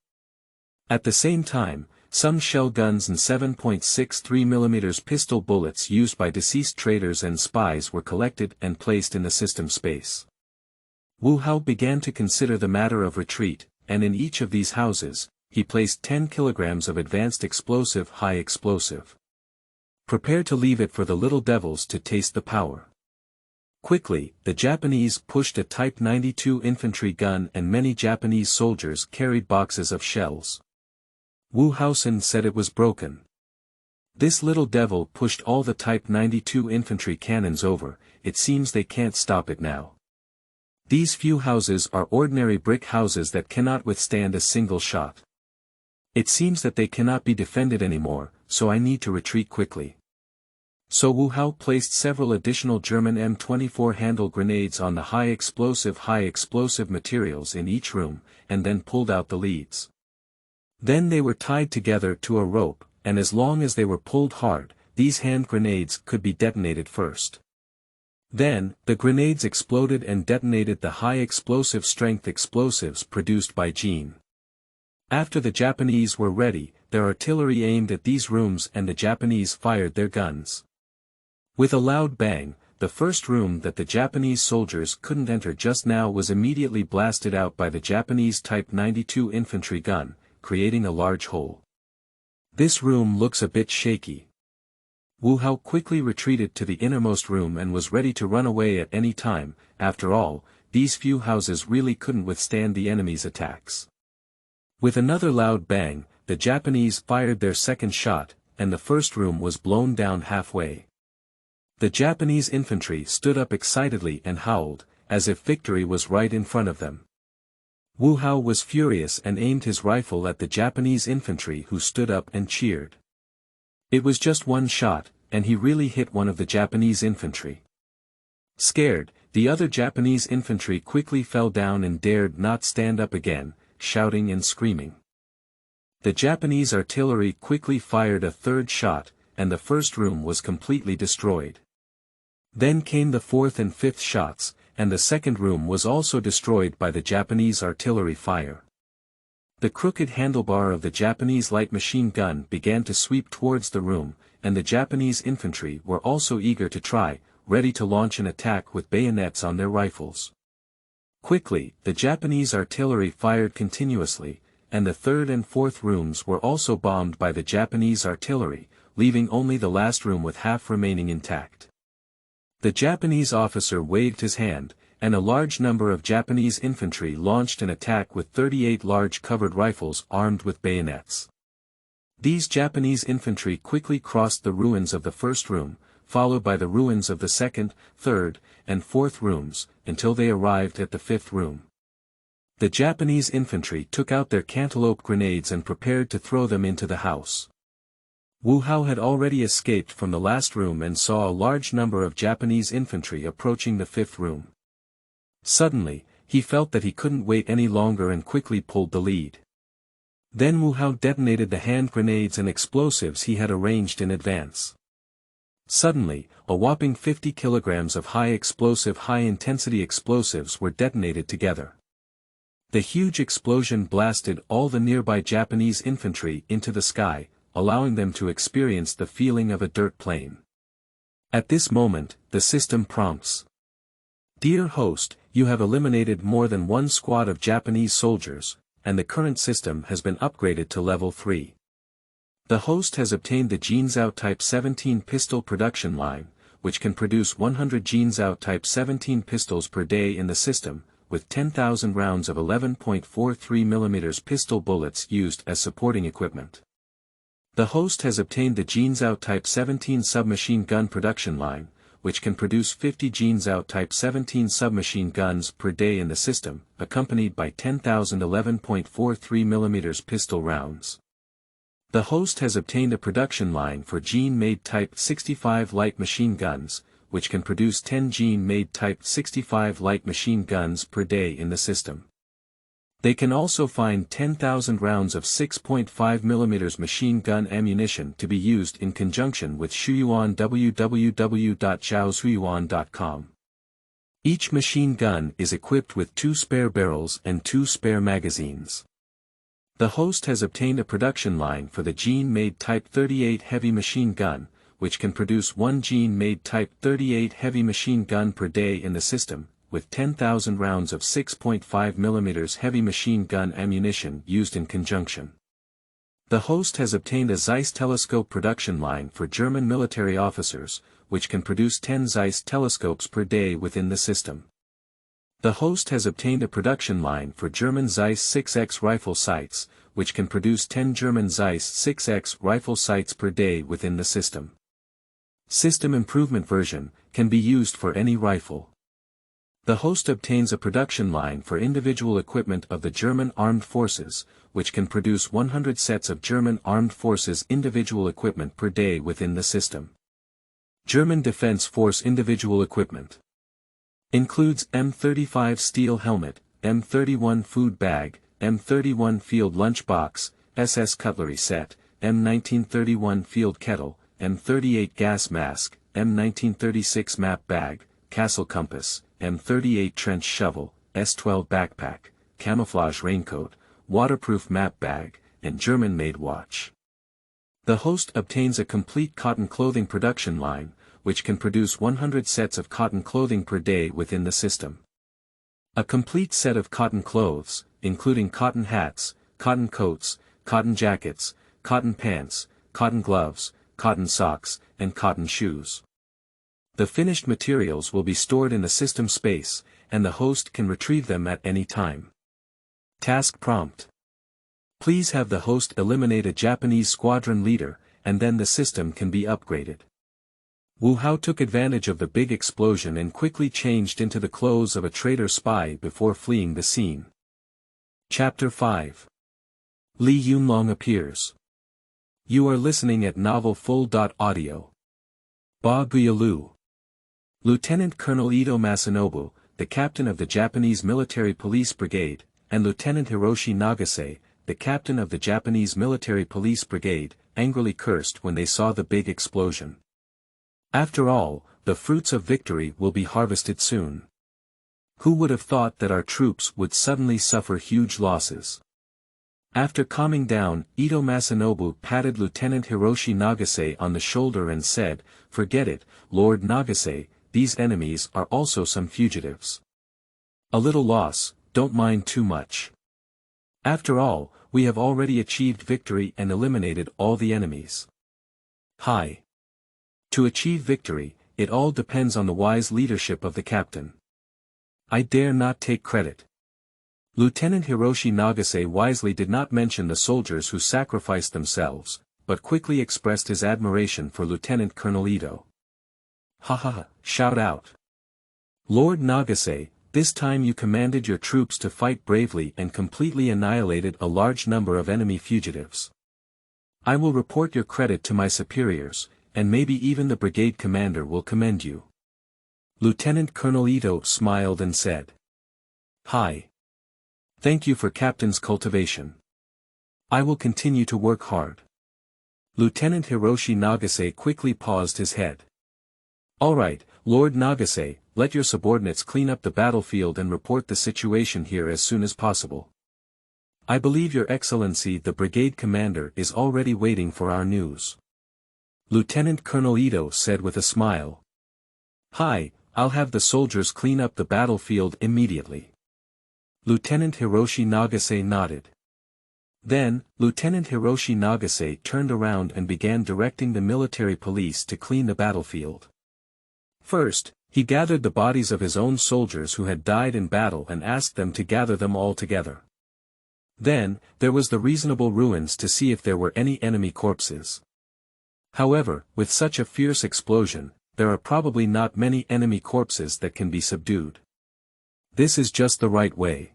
At the same time, some shell guns and 7.63mm pistol bullets used by deceased traitors and spies were collected and placed in the system space. Wu Hao began to consider the matter of retreat, and in each of these houses, he placed 10 kilograms of advanced explosive high explosive. Prepare to leave it for the little devils to taste the power. Quickly, the Japanese pushed a Type 92 infantry gun and many Japanese soldiers carried boxes of shells. Wu Haosen said it was broken. This little devil pushed all the Type 92 infantry cannons over, it seems they can't stop it now. These few houses are ordinary brick houses that cannot withstand a single shot. It seems that they cannot be defended anymore, so I need to retreat quickly. So Wu Hao placed several additional German M24 handle grenades on the high explosive materials in each room, and then pulled out the leads. Then they were tied together to a rope, and as long as they were pulled hard, these hand grenades could be detonated first. Then, the grenades exploded and detonated the high explosive strength explosives produced by Jean. After the Japanese were ready, their artillery aimed at these rooms and the Japanese fired their guns. With a loud bang, the first room that the Japanese soldiers couldn't enter just now was immediately blasted out by the Japanese Type 92 infantry gun, creating a large hole. This room looks a bit shaky. Wu Hao quickly retreated to the innermost room and was ready to run away at any time. After all, these few houses really couldn't withstand the enemy's attacks. With another loud bang, the Japanese fired their second shot, and the first room was blown down halfway. The Japanese infantry stood up excitedly and howled, as if victory was right in front of them. Wu Hao was furious and aimed his rifle at the Japanese infantry who stood up and cheered. It was just one shot, and he really hit one of the Japanese infantry. Scared, the other Japanese infantry quickly fell down and dared not stand up again, shouting and screaming. The Japanese artillery quickly fired a third shot, and the first room was completely destroyed. Then came the fourth and fifth shots, and the second room was also destroyed by the Japanese artillery fire. The crooked handlebar of the Japanese light machine gun began to sweep towards the room, and the Japanese infantry were also eager to try, ready to launch an attack with bayonets on their rifles. Quickly, the Japanese artillery fired continuously, and the third and fourth rooms were also bombed by the Japanese artillery, leaving only the last room with half remaining intact. The Japanese officer waved his hand, and a large number of Japanese infantry launched an attack with 38 large covered rifles armed with bayonets. These Japanese infantry quickly crossed the ruins of the first room, followed by the ruins of the second, third, and fourth rooms, until they arrived at the fifth room. The Japanese infantry took out their cantaloupe grenades and prepared to throw them into the house. Wu Hao had already escaped from the last room and saw a large number of Japanese infantry approaching the fifth room. Suddenly, he felt that he couldn't wait any longer and quickly pulled the lead. Then Wu Hao detonated the hand grenades and explosives he had arranged in advance. Suddenly, a whopping 50 kilograms of high-intensity explosives were detonated together. The huge explosion blasted all the nearby Japanese infantry into the sky, allowing them to experience the feeling of a dirt plane. At this moment, the system prompts. Dear host, you have eliminated more than one squad of Japanese soldiers, and the current system has been upgraded to level 3. The host has obtained the Jinzhou Type 17 pistol production line, which can produce 100 Jinzhou Type 17 pistols per day in the system, with 10,000 rounds of 11.43 mm pistol bullets used as supporting equipment. The host has obtained the Jinzhou Type 17 submachine gun production line, which can produce 50 Jinzhou Type 17 submachine guns per day in the system, accompanied by 10,000 11.43 mm pistol rounds. The host has obtained a production line for Jin-made Type 65 light machine guns, which can produce 10 Jin-made Type 65 light machine guns per day in the system. They can also find 10,000 rounds of 6.5 mm machine gun ammunition to be used in conjunction with Shuyuan www.zhaoshuyuan.com. Each machine gun is equipped with 2 spare barrels and 2 spare magazines. The host has obtained a production line for the Jin-made Type 38 heavy machine gun, which can produce 1 Jin-made Type 38 heavy machine gun per day in the system, with 10,000 rounds of 6.5 mm heavy machine gun ammunition used in conjunction. The host has obtained a Zeiss telescope production line for German military officers, which can produce 10 Zeiss telescopes per day within the system. The host has obtained a production line for German Zeiss 6X rifle sights, which can produce 10 German Zeiss 6X rifle sights per day within the system. System improvement version can be used for any rifle. The host obtains a production line for individual equipment of the German Armed Forces, which can produce 100 sets of German Armed Forces individual equipment per day within the system. German Defense Force individual equipment includes M35 steel helmet, M31 food bag, M31 field lunch box, SS cutlery set, M1931 field kettle, M38 gas mask, M1936 map bag, castle compass, M38 trench shovel, S12 backpack, camouflage raincoat, waterproof map bag, and German-made watch. The host obtains a complete cotton clothing production line, which can produce 100 sets of cotton clothing per day within the system. A complete set of cotton clothes, including cotton hats, cotton coats, cotton jackets, cotton pants, cotton gloves, cotton socks, and cotton shoes. The finished materials will be stored in the system space, and the host can retrieve them at any time. Task prompt. Please have the host eliminate a Japanese squadron leader, and then the system can be upgraded. Wu Hao took advantage of the big explosion and quickly changed into the clothes of a traitor spy before fleeing the scene. Chapter 5. Li Yunlong appears. You are listening at novelfull.audio. Ba Guyalu. Lieutenant Colonel Ito Masanobu, the captain of the Japanese Military Police Brigade, and Lieutenant Hiroshi Nagase, the captain of the Japanese Military Police Brigade, angrily cursed when they saw the big explosion. After all, the fruits of victory will be harvested soon. Who would have thought that our troops would suddenly suffer huge losses? After calming down, Ito Masanobu patted Lieutenant Hiroshi Nagase on the shoulder and said, "Forget it, Lord Nagase, these enemies are also some fugitives. A little loss, don't mind too much. After all, we have already achieved victory and eliminated all the enemies." Hi. To achieve victory, it all depends on the wise leadership of the captain. I dare not take credit. Lieutenant Hiroshi Nagase wisely did not mention the soldiers who sacrificed themselves, but quickly expressed his admiration for Lieutenant Colonel Ito. Ha ha ha, shout out. Lord Nagase, this time you commanded your troops to fight bravely and completely annihilated a large number of enemy fugitives. I will report your credit to my superiors, and maybe even the brigade commander will commend you. Lieutenant Colonel Ito smiled and said. Hi. Thank you for captain's cultivation. I will continue to work hard. Lieutenant Hiroshi Nagase quickly paused his head. Alright, Lord Nagase, let your subordinates clean up the battlefield and report the situation here as soon as possible. I believe Your Excellency the brigade commander is already waiting for our news. Lieutenant Colonel Ito said with a smile. Hi, I'll have the soldiers clean up the battlefield immediately. Lieutenant Hiroshi Nagase nodded. Then, Lieutenant Hiroshi Nagase turned around and began directing the military police to clean the battlefield. First, he gathered the bodies of his own soldiers who had died in battle and asked them to gather them all together. Then, there was the reasonable ruins to see if there were any enemy corpses. However, with such a fierce explosion, there are probably not many enemy corpses that can be subdued. This is just the right way.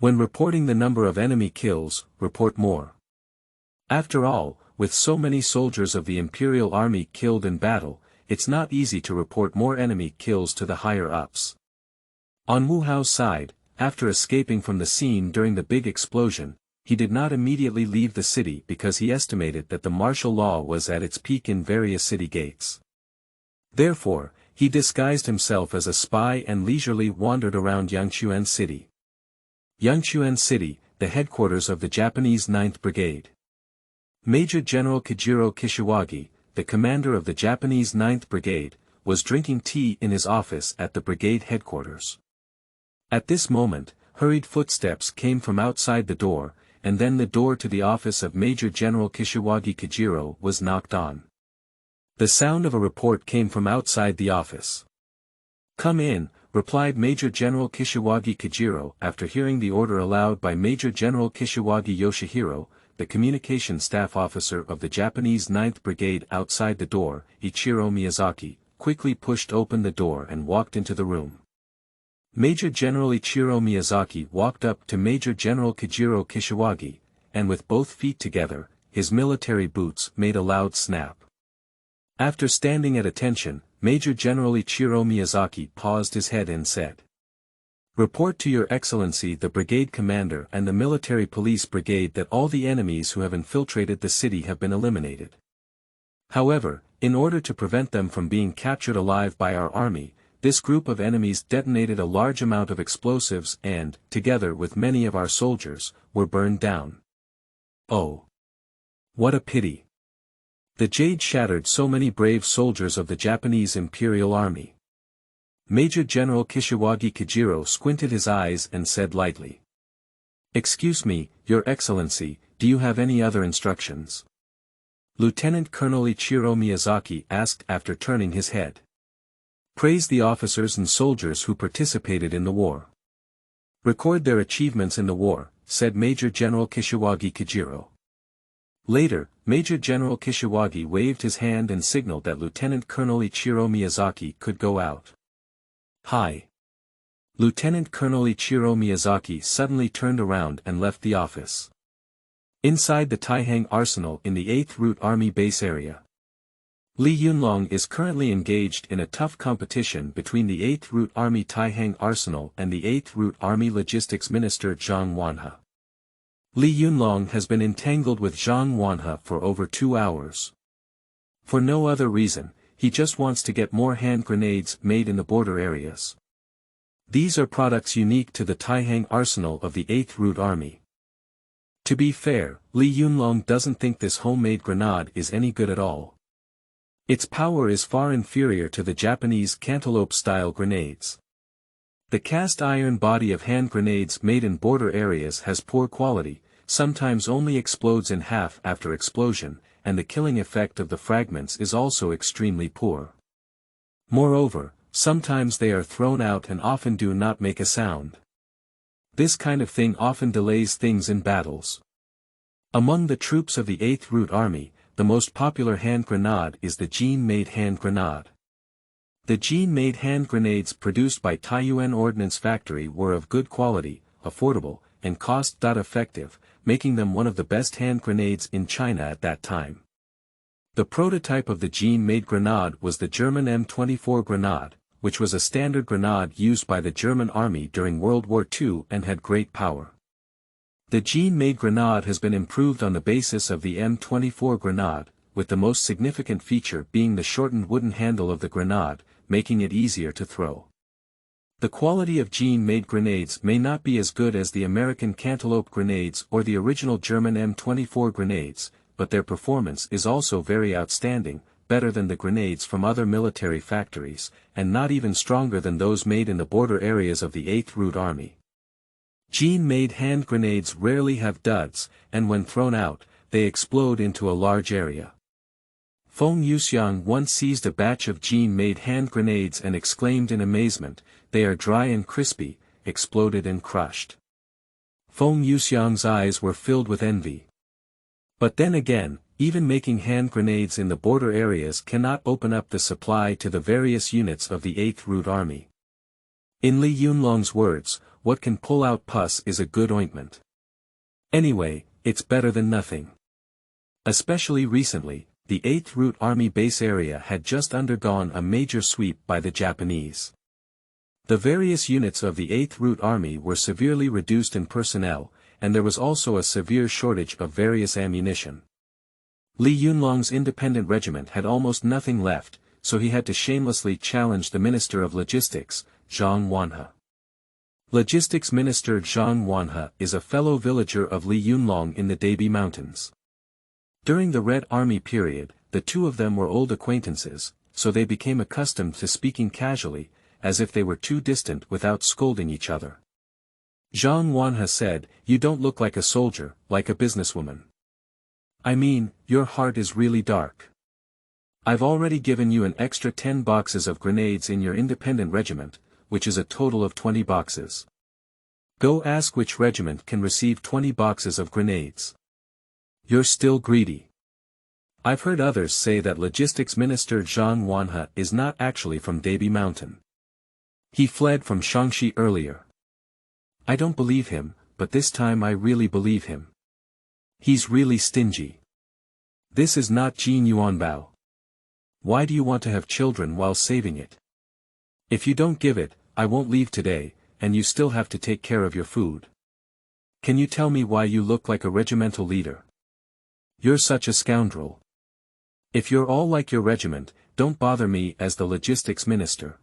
When reporting the number of enemy kills, report more. After all, with so many soldiers of the Imperial Army killed in battle, it's not easy to report more enemy kills to the higher-ups. On Wu Hao's side, after escaping from the scene during the big explosion, he did not immediately leave the city because he estimated that the martial law was at its peak in various city gates. Therefore, he disguised himself as a spy and leisurely wandered around Yangchuan City. Yangchuan City, the headquarters of the Japanese 9th Brigade. Major General Kajiro Kishiwagi, the commander of the Japanese 9th Brigade, was drinking tea in his office at the brigade headquarters. At this moment, hurried footsteps came from outside the door, and then the door to the office of Major General Kishiwagi Kajiro was knocked on. The sound of a report came from outside the office. Come in, replied Major General Kishiwagi Kajiro after hearing the order aloud by Major General Kishiwagi Yoshihiro, the communication staff officer of the Japanese 9th Brigade. Outside the door, Ichiro Miyazaki quickly pushed open the door and walked into the room. Major General Ichiro Miyazaki walked up to Major General Kajiro Kishiwagi, and with both feet together, his military boots made a loud snap. After standing at attention, Major General Ichiro Miyazaki paused his head and said, Report to Your Excellency the brigade commander and the military police brigade that all the enemies who have infiltrated the city have been eliminated. However, in order to prevent them from being captured alive by our army, this group of enemies detonated a large amount of explosives and, together with many of our soldiers, were burned down. Oh! What a pity! The jade shattered so many brave soldiers of the Japanese Imperial Army. Major General Kishiwagi Kajiro squinted his eyes and said lightly. Excuse me, Your Excellency, do you have any other instructions? Lieutenant Colonel Ichiro Miyazaki asked after turning his head. Praise the officers and soldiers who participated in the war. Record their achievements in the war, said Major General Kishiwagi Kajiro. Later, Major General Kishiwagi waved his hand and signaled that Lieutenant Colonel Ichiro Miyazaki could go out. Hi. Lieutenant Colonel Ichiro Miyazaki suddenly turned around and left the office. Inside the Taihang Arsenal in the 8th Route Army Base area. Li Yunlong is currently engaged in a tough competition between the 8th Route Army Taihang Arsenal and the 8th Route Army Logistics Minister Zhang Wanhe. Li Yunlong has been entangled with Zhang Wanhe for over 2 hours. For no other reason, he just wants to get more hand grenades made in the border areas. These are products unique to the Taihang Arsenal of the 8th Route Army. To be fair, Li Yunlong doesn't think this homemade grenade is any good at all. Its power is far inferior to the Japanese cantaloupe-style grenades. The cast-iron body of hand grenades made in border areas has poor quality, sometimes only explodes in half after explosion, and the killing effect of the fragments is also extremely poor. Moreover, sometimes they are thrown out and often do not make a sound. This kind of thing often delays things in battles. Among the troops of the 8th Route Army, the most popular hand grenade is the Jean-made hand grenade. The Jean-made hand grenades produced by Taiyuan Ordnance Factory were of good quality, affordable, and cost-effective, making them one of the best hand grenades in China at that time. The prototype of the Jean-made grenade was the German M24 grenade, which was a standard grenade used by the German army during World War II and had great power. The Jean-made grenade has been improved on the basis of the M24 grenade, with the most significant feature being the shortened wooden handle of the grenade, making it easier to throw. The quality of Jean-made grenades may not be as good as the American Cantaloupe grenades or the original German M24 grenades, but their performance is also very outstanding, better than the grenades from other military factories, and not even stronger than those made in the border areas of the 8th Route Army. Jean-made hand grenades rarely have duds, and when thrown out, they explode into a large area. Feng Yuxiang once seized a batch of Jean-made hand grenades and exclaimed in amazement, "They are dry and crispy, exploded and crushed." Feng Yuxiang's eyes were filled with envy. But then again, even making hand grenades in the border areas cannot open up the supply to the various units of the 8th Route Army. In Li Yunlong's words, what can pull out pus is a good ointment. Anyway, it's better than nothing. Especially recently, the 8th Route Army base area had just undergone a major sweep by the Japanese. The various units of the 8th Route Army were severely reduced in personnel, and there was also a severe shortage of various ammunition. Li Yunlong's independent regiment had almost nothing left, so he had to shamelessly challenge the Minister of Logistics, Zhang Wanhe. Logistics Minister Zhang Wanhe is a fellow villager of Li Yunlong in the Debi Mountains. During the Red Army period, the two of them were old acquaintances, so they became accustomed to speaking casually, as if they were too distant without scolding each other. Zhang Wanhe said, "You don't look like a soldier, like a businesswoman. I mean, your heart is really dark. I've already given you an extra 10 boxes of grenades in your independent regiment, which is a total of 20 boxes. Go ask which regiment can receive 20 boxes of grenades. You're still greedy." I've heard others say that Logistics Minister Zhang Wanhe is not actually from Debi Mountain. He fled from Shaanxi earlier. I don't believe him, but this time I really believe him. He's really stingy. This is not Jin Yuanbao. Why do you want to have children while saving it? If you don't give it, I won't leave today, and you still have to take care of your food. Can you tell me why you look like a regimental leader? You're such a scoundrel. If you're all like your regiment, don't bother me as the logistics minister.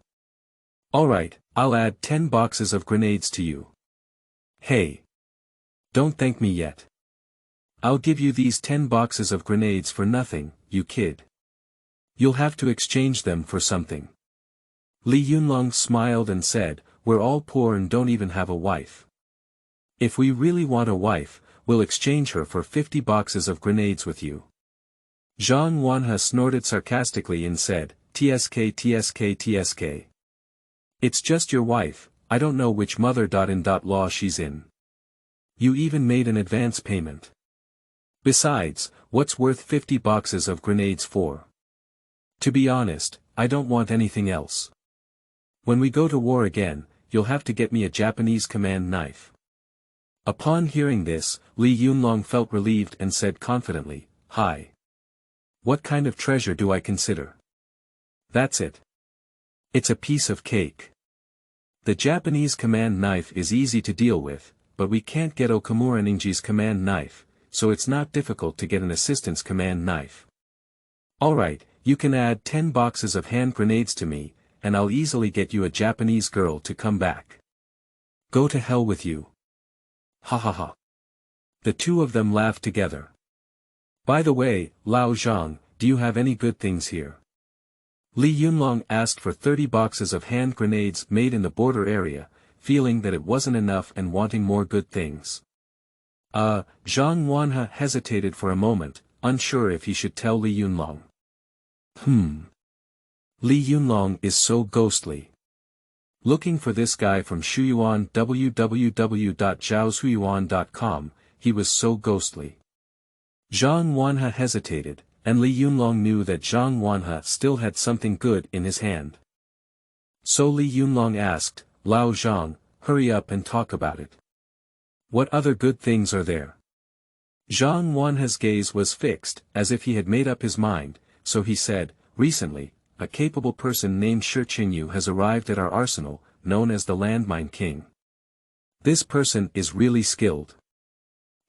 Alright, I'll add 10 boxes of grenades to you. Hey! Don't thank me yet. I'll give you these 10 boxes of grenades for nothing, you kid. You'll have to exchange them for something. Li Yunlong smiled and said, "We're all poor and don't even have a wife. If we really want a wife, we'll exchange her for 50 boxes of grenades with you." Zhang Wanhe snorted sarcastically and said, "TSK TSK TSK. It's just your wife, I don't know which mother-in-law she's in. You even made an advance payment. Besides, what's worth 50 boxes of grenades for? To be honest, I don't want anything else. When we go to war again, you'll have to get me a Japanese command knife." Upon hearing this, Li Yunlong felt relieved and said confidently, "Hi. What kind of treasure do I consider? That's it. It's a piece of cake. The Japanese command knife is easy to deal with, but we can't get Okamura Ningji's command knife, so it's not difficult to get an assistant's command knife. Alright, you can add 10 boxes of hand grenades to me, and I'll easily get you a Japanese girl to come back. Go to hell with you." Ha ha ha. The two of them laughed together. "By the way, Lao Zhang, do you have any good things here?" Li Yunlong asked for 30 boxes of hand grenades made in the border area, feeling that it wasn't enough and wanting more good things. Zhang Wanhe hesitated for a moment, unsure if he should tell Li Yunlong. Li Yunlong is so ghostly. Looking for this guy from Shuyuan www.zhaoshuyuan.com, he was so ghostly. Zhang Wanhe hesitated, and Li Yunlong knew that Zhang Wanhe still had something good in his hand. So Li Yunlong asked, "Lao Zhang, hurry up and talk about it. What other good things are there?" Zhang Wanhe's gaze was fixed, as if he had made up his mind, so he said, "Recently, a capable person named Shi Qingyu has arrived at our arsenal, known as the Landmine King. This person is really skilled.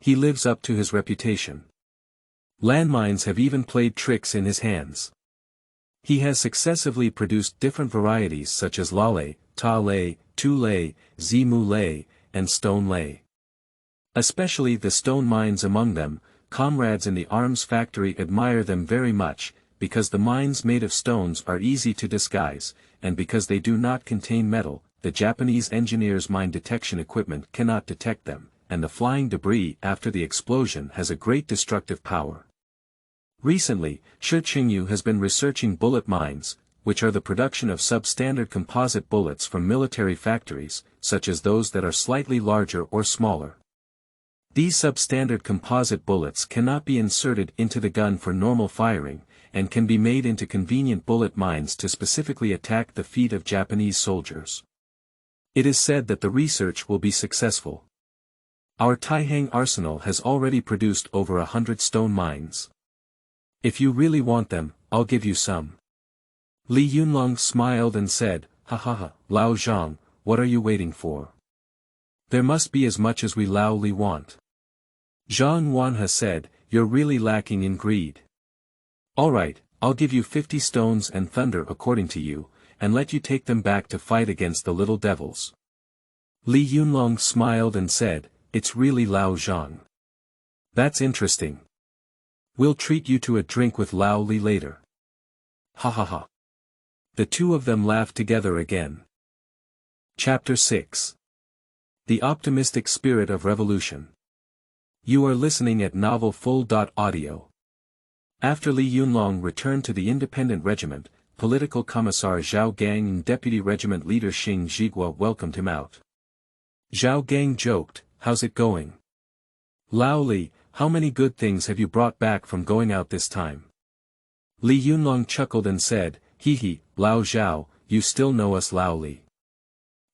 He lives up to his reputation. Landmines have even played tricks in his hands. He has successively produced different varieties such as lale, ta lei, tu lei, zimu lei, and stone lei. Especially the stone mines among them, comrades in the arms factory admire them very much, because the mines made of stones are easy to disguise, and because they do not contain metal, the Japanese engineers' mine detection equipment cannot detect them, and the flying debris after the explosion has a great destructive power. Recently, Shi Qingyu has been researching bullet mines, which are the production of substandard composite bullets from military factories, such as those that are slightly larger or smaller. These substandard composite bullets cannot be inserted into the gun for normal firing, and can be made into convenient bullet mines to specifically attack the feet of Japanese soldiers. It is said that the research will be successful. Our Taihang arsenal has already produced over 100 stone mines. If you really want them, I'll give you some. Li Yunlong smiled and said, "Ha ha ha, Lao Zhang, what are you waiting for? There must be as much as we Lao Li want." Zhang Wanhe said, "You're really lacking in greed. Alright, I'll give you 50 stones and thunder according to you, and let you take them back to fight against the little devils." Li Yunlong smiled and said, "It's really Lao Zhang. That's interesting. We'll treat you to a drink with Lao Li later." Ha ha ha. The two of them laughed together again. Chapter 6. The Optimistic Spirit of Revolution. You are listening at novelfull.audio. After Li Yunlong returned to the independent regiment, Political Commissar Zhao Gang and Deputy Regiment Leader Xing Zhigua welcomed him out. Zhao Gang joked, "How's it going? Lao Li, how many good things have you brought back from going out this time?" Li Yunlong chuckled and said, "Hee, Lao Zhao, you still know us Lao Li.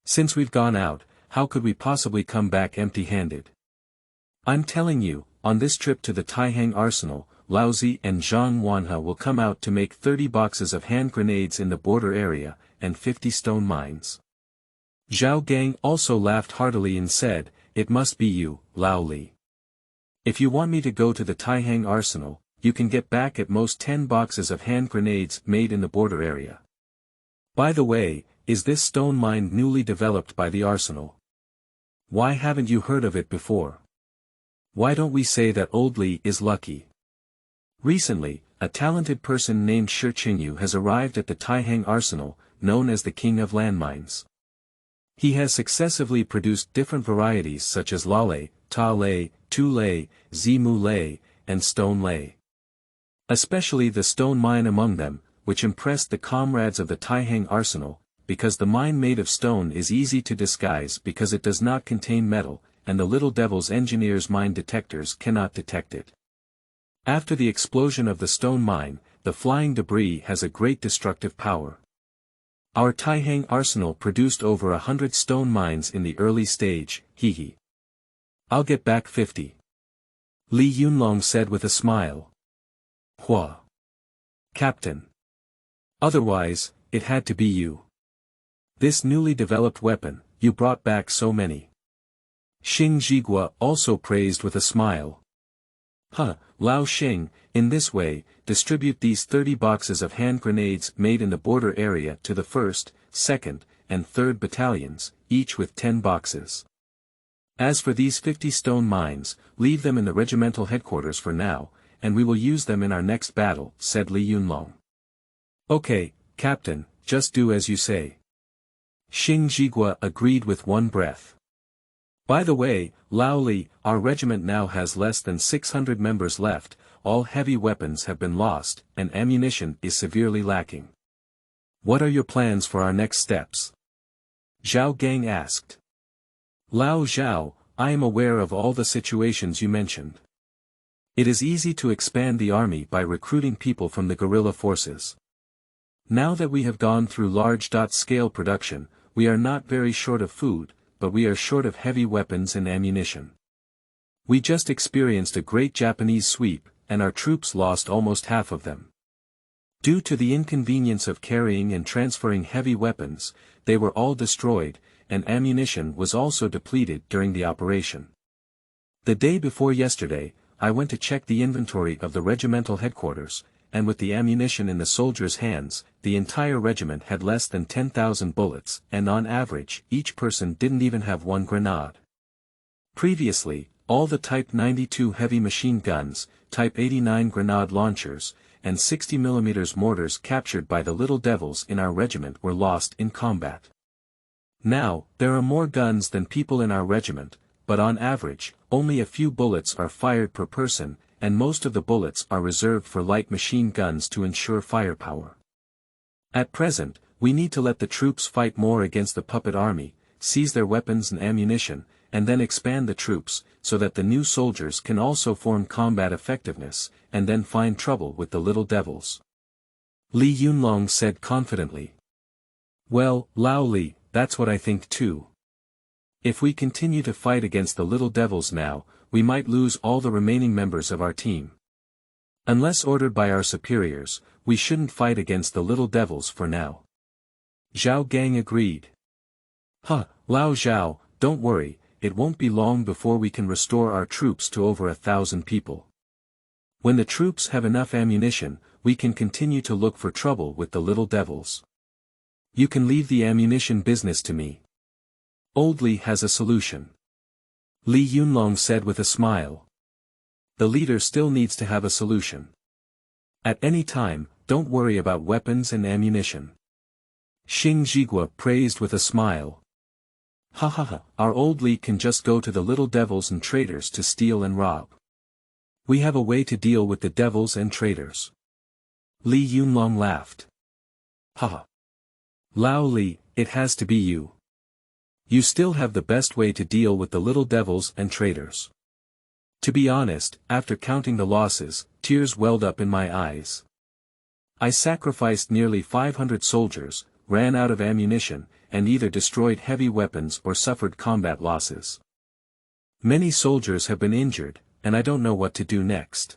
Since we've gone out, how could we possibly come back empty-handed? I'm telling you, on this trip to the Taihang arsenal, Lao Zi and Zhang Wanhe will come out to make 30 boxes of hand grenades in the border area, and 50 stone mines." Zhao Gang also laughed heartily and said, "It must be you, Lao Li. If you want me to go to the Taihang arsenal, you can get back at most 10 boxes of hand grenades made in the border area. By the way, is this stone mine newly developed by the arsenal? Why haven't you heard of it before? Why don't we say that old Li is lucky?" Recently, a talented person named Shi Qingyu has arrived at the Taihang arsenal, known as the King of Landmines. He has successively produced different varieties such as lale, ta lei, tu lei, zimu lei, and stone lei. Especially the stone mine among them, which impressed the comrades of the Taihang arsenal, because the mine made of stone is easy to disguise because it does not contain metal, and the little devil's engineers' mine detectors cannot detect it. After the explosion of the stone mine, the flying debris has a great destructive power. Our Taihang arsenal produced over 100 stone mines in the early stage, hee. I'll get back 50. Li Yunlong said with a smile. Hua. Captain. Otherwise, it had to be you. This newly developed weapon, you brought back so many. Xing Zhigua also praised with a smile. Huh, Lao Xing, in this way, distribute these 30 boxes of hand grenades made in the border area to the 1st, 2nd, and 3rd battalions, each with 10 boxes. As for these 50 stone mines, leave them in the regimental headquarters for now, and we will use them in our next battle, said Li Yunlong. Okay, Captain, just do as you say. Xing Zhigua agreed with one breath. By the way, Lao Li, our regiment now has less than 600 members left, all heavy weapons have been lost, and ammunition is severely lacking. What are your plans for our next steps? Zhao Gang asked. Lao Zhao, I am aware of all the situations you mentioned. It is easy to expand the army by recruiting people from the guerrilla forces. Now that we have gone through large-scale production, we are not very short of food, but we are short of heavy weapons and ammunition. We just experienced a great Japanese sweep, and our troops lost almost half of them. Due to the inconvenience of carrying and transferring heavy weapons, they were all destroyed, and ammunition was also depleted during the operation. The day before yesterday, I went to check the inventory of the regimental headquarters, and with the ammunition in the soldiers' hands, the entire regiment had less than 10,000 bullets, and on average, each person didn't even have one grenade. Previously, all the Type 92 heavy machine guns, Type 89 grenade launchers, and 60mm mortars captured by the little devils in our regiment were lost in combat. Now, there are more guns than people in our regiment, but on average, only a few bullets are fired per person, and most of the bullets are reserved for light machine guns to ensure firepower. At present, we need to let the troops fight more against the puppet army, seize their weapons and ammunition, and then expand the troops, so that the new soldiers can also form combat effectiveness, and then find trouble with the little devils. Li Yunlong said confidently. Well, Lao Li, that's what I think too. If we continue to fight against the little devils now, we might lose all the remaining members of our team. Unless ordered by our superiors, we shouldn't fight against the little devils for now. Zhao Gang agreed. Lao Zhao, don't worry, it won't be long before we can restore our troops to over 1,000 people. When the troops have enough ammunition, we can continue to look for trouble with the little devils. You can leave the ammunition business to me. Old Li has a solution. Li Yunlong said with a smile. The leader still needs to have a solution. At any time, don't worry about weapons and ammunition. Xing Zhigua praised with a smile. Our old Li can just go to the little devils and traitors to steal and rob. We have a way to deal with the devils and traitors. Li Yunlong laughed. Lao Li, it has to be you. You still have the best way to deal with the little devils and traitors. To be honest, after counting the losses, tears welled up in my eyes. I sacrificed nearly 500 soldiers, ran out of ammunition, and either destroyed heavy weapons or suffered combat losses. Many soldiers have been injured, and I don't know what to do next.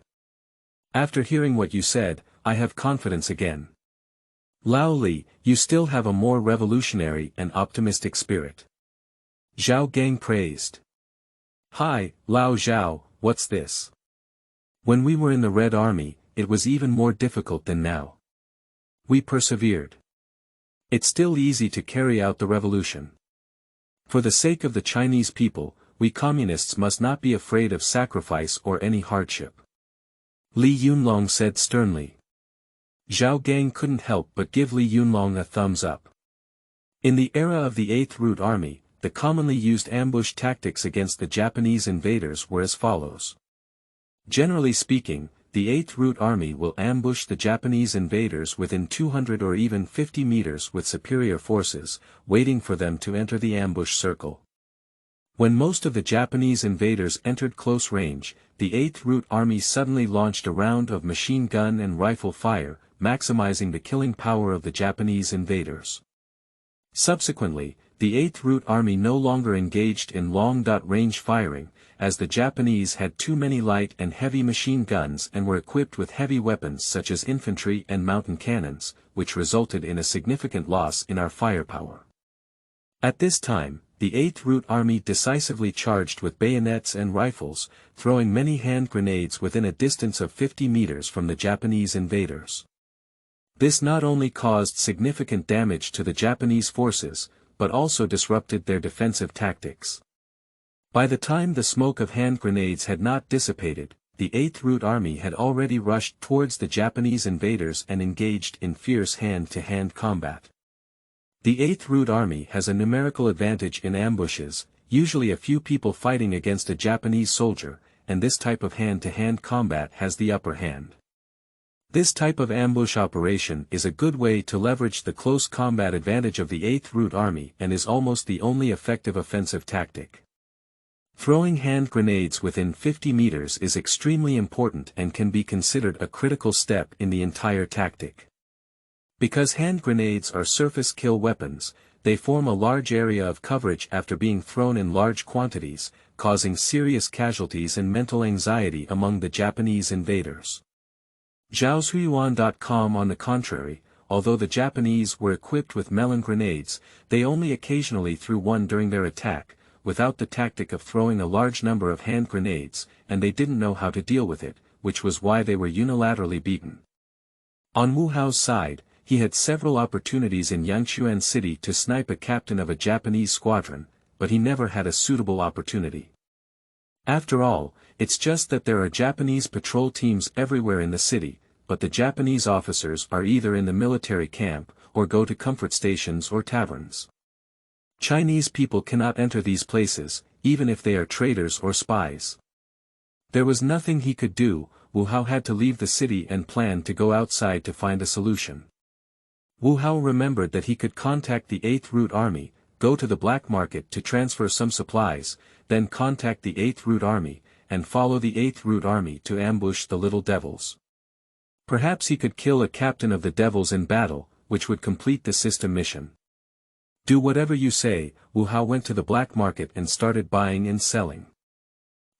After hearing what you said, I have confidence again. Lao Li, you still have a more revolutionary and optimistic spirit. Zhao Gang praised. Hi, Lao Zhao, what's this? When we were in the Red Army, it was even more difficult than now. We persevered. It's still easy to carry out the revolution. For the sake of the Chinese people, we communists must not be afraid of sacrifice or any hardship. Li Yunlong said sternly. Zhao Gang couldn't help but give Li Yunlong a thumbs up. In the era of the 8th Route Army, the commonly used ambush tactics against the Japanese invaders were as follows. Generally speaking, the 8th Route Army will ambush the Japanese invaders within 200 or even 50 meters with superior forces, waiting for them to enter the ambush circle. When most of the Japanese invaders entered close range, the 8th Route Army suddenly launched a round of machine gun and rifle fire, maximizing the killing power of the Japanese invaders. Subsequently, the 8th Route Army no longer engaged in long-range firing, as the Japanese had too many light and heavy machine guns and were equipped with heavy weapons such as infantry and mountain cannons, which resulted in a significant loss in our firepower. At this time, the 8th Route Army decisively charged with bayonets and rifles, throwing many hand grenades within a distance of 50 meters from the Japanese invaders. This not only caused significant damage to the Japanese forces, but also disrupted their defensive tactics. By the time the smoke of hand grenades had not dissipated, the 8th Route Army had already rushed towards the Japanese invaders and engaged in fierce hand-to-hand combat. The 8th Route Army has a numerical advantage in ambushes, usually a few people fighting against a Japanese soldier, and this type of hand-to-hand combat has the upper hand. This type of ambush operation is a good way to leverage the close combat advantage of the 8th Route Army and is almost the only effective offensive tactic. Throwing hand grenades within 50 meters is extremely important and can be considered a critical step in the entire tactic. Because hand grenades are surface kill weapons, they form a large area of coverage after being thrown in large quantities, causing serious casualties and mental anxiety among the Japanese invaders. Zhaosuiyuan.com on the contrary, although the Japanese were equipped with melon grenades, they only occasionally threw one during their attack, without the tactic of throwing a large number of hand grenades, and they didn't know how to deal with it, which was why they were unilaterally beaten. On Wu Hao's side, he had several opportunities in Yangchuan City to snipe a captain of a Japanese squadron, but he never had a suitable opportunity. After all, it's just that there are Japanese patrol teams everywhere in the city, but the Japanese officers are either in the military camp, or go to comfort stations or taverns. Chinese people cannot enter these places, even if they are traitors or spies. There was nothing he could do. Wu Hao had to leave the city and planned to go outside to find a solution. Wu Hao remembered that he could contact the 8th Route Army, go to the Black Market to transfer some supplies, then contact the 8th Route Army, and follow the 8th Route Army to ambush the Little Devils. Perhaps he could kill a captain of the Devils in battle, which would complete the system mission. Do whatever you say. Wu Hao went to the Black Market and started buying and selling.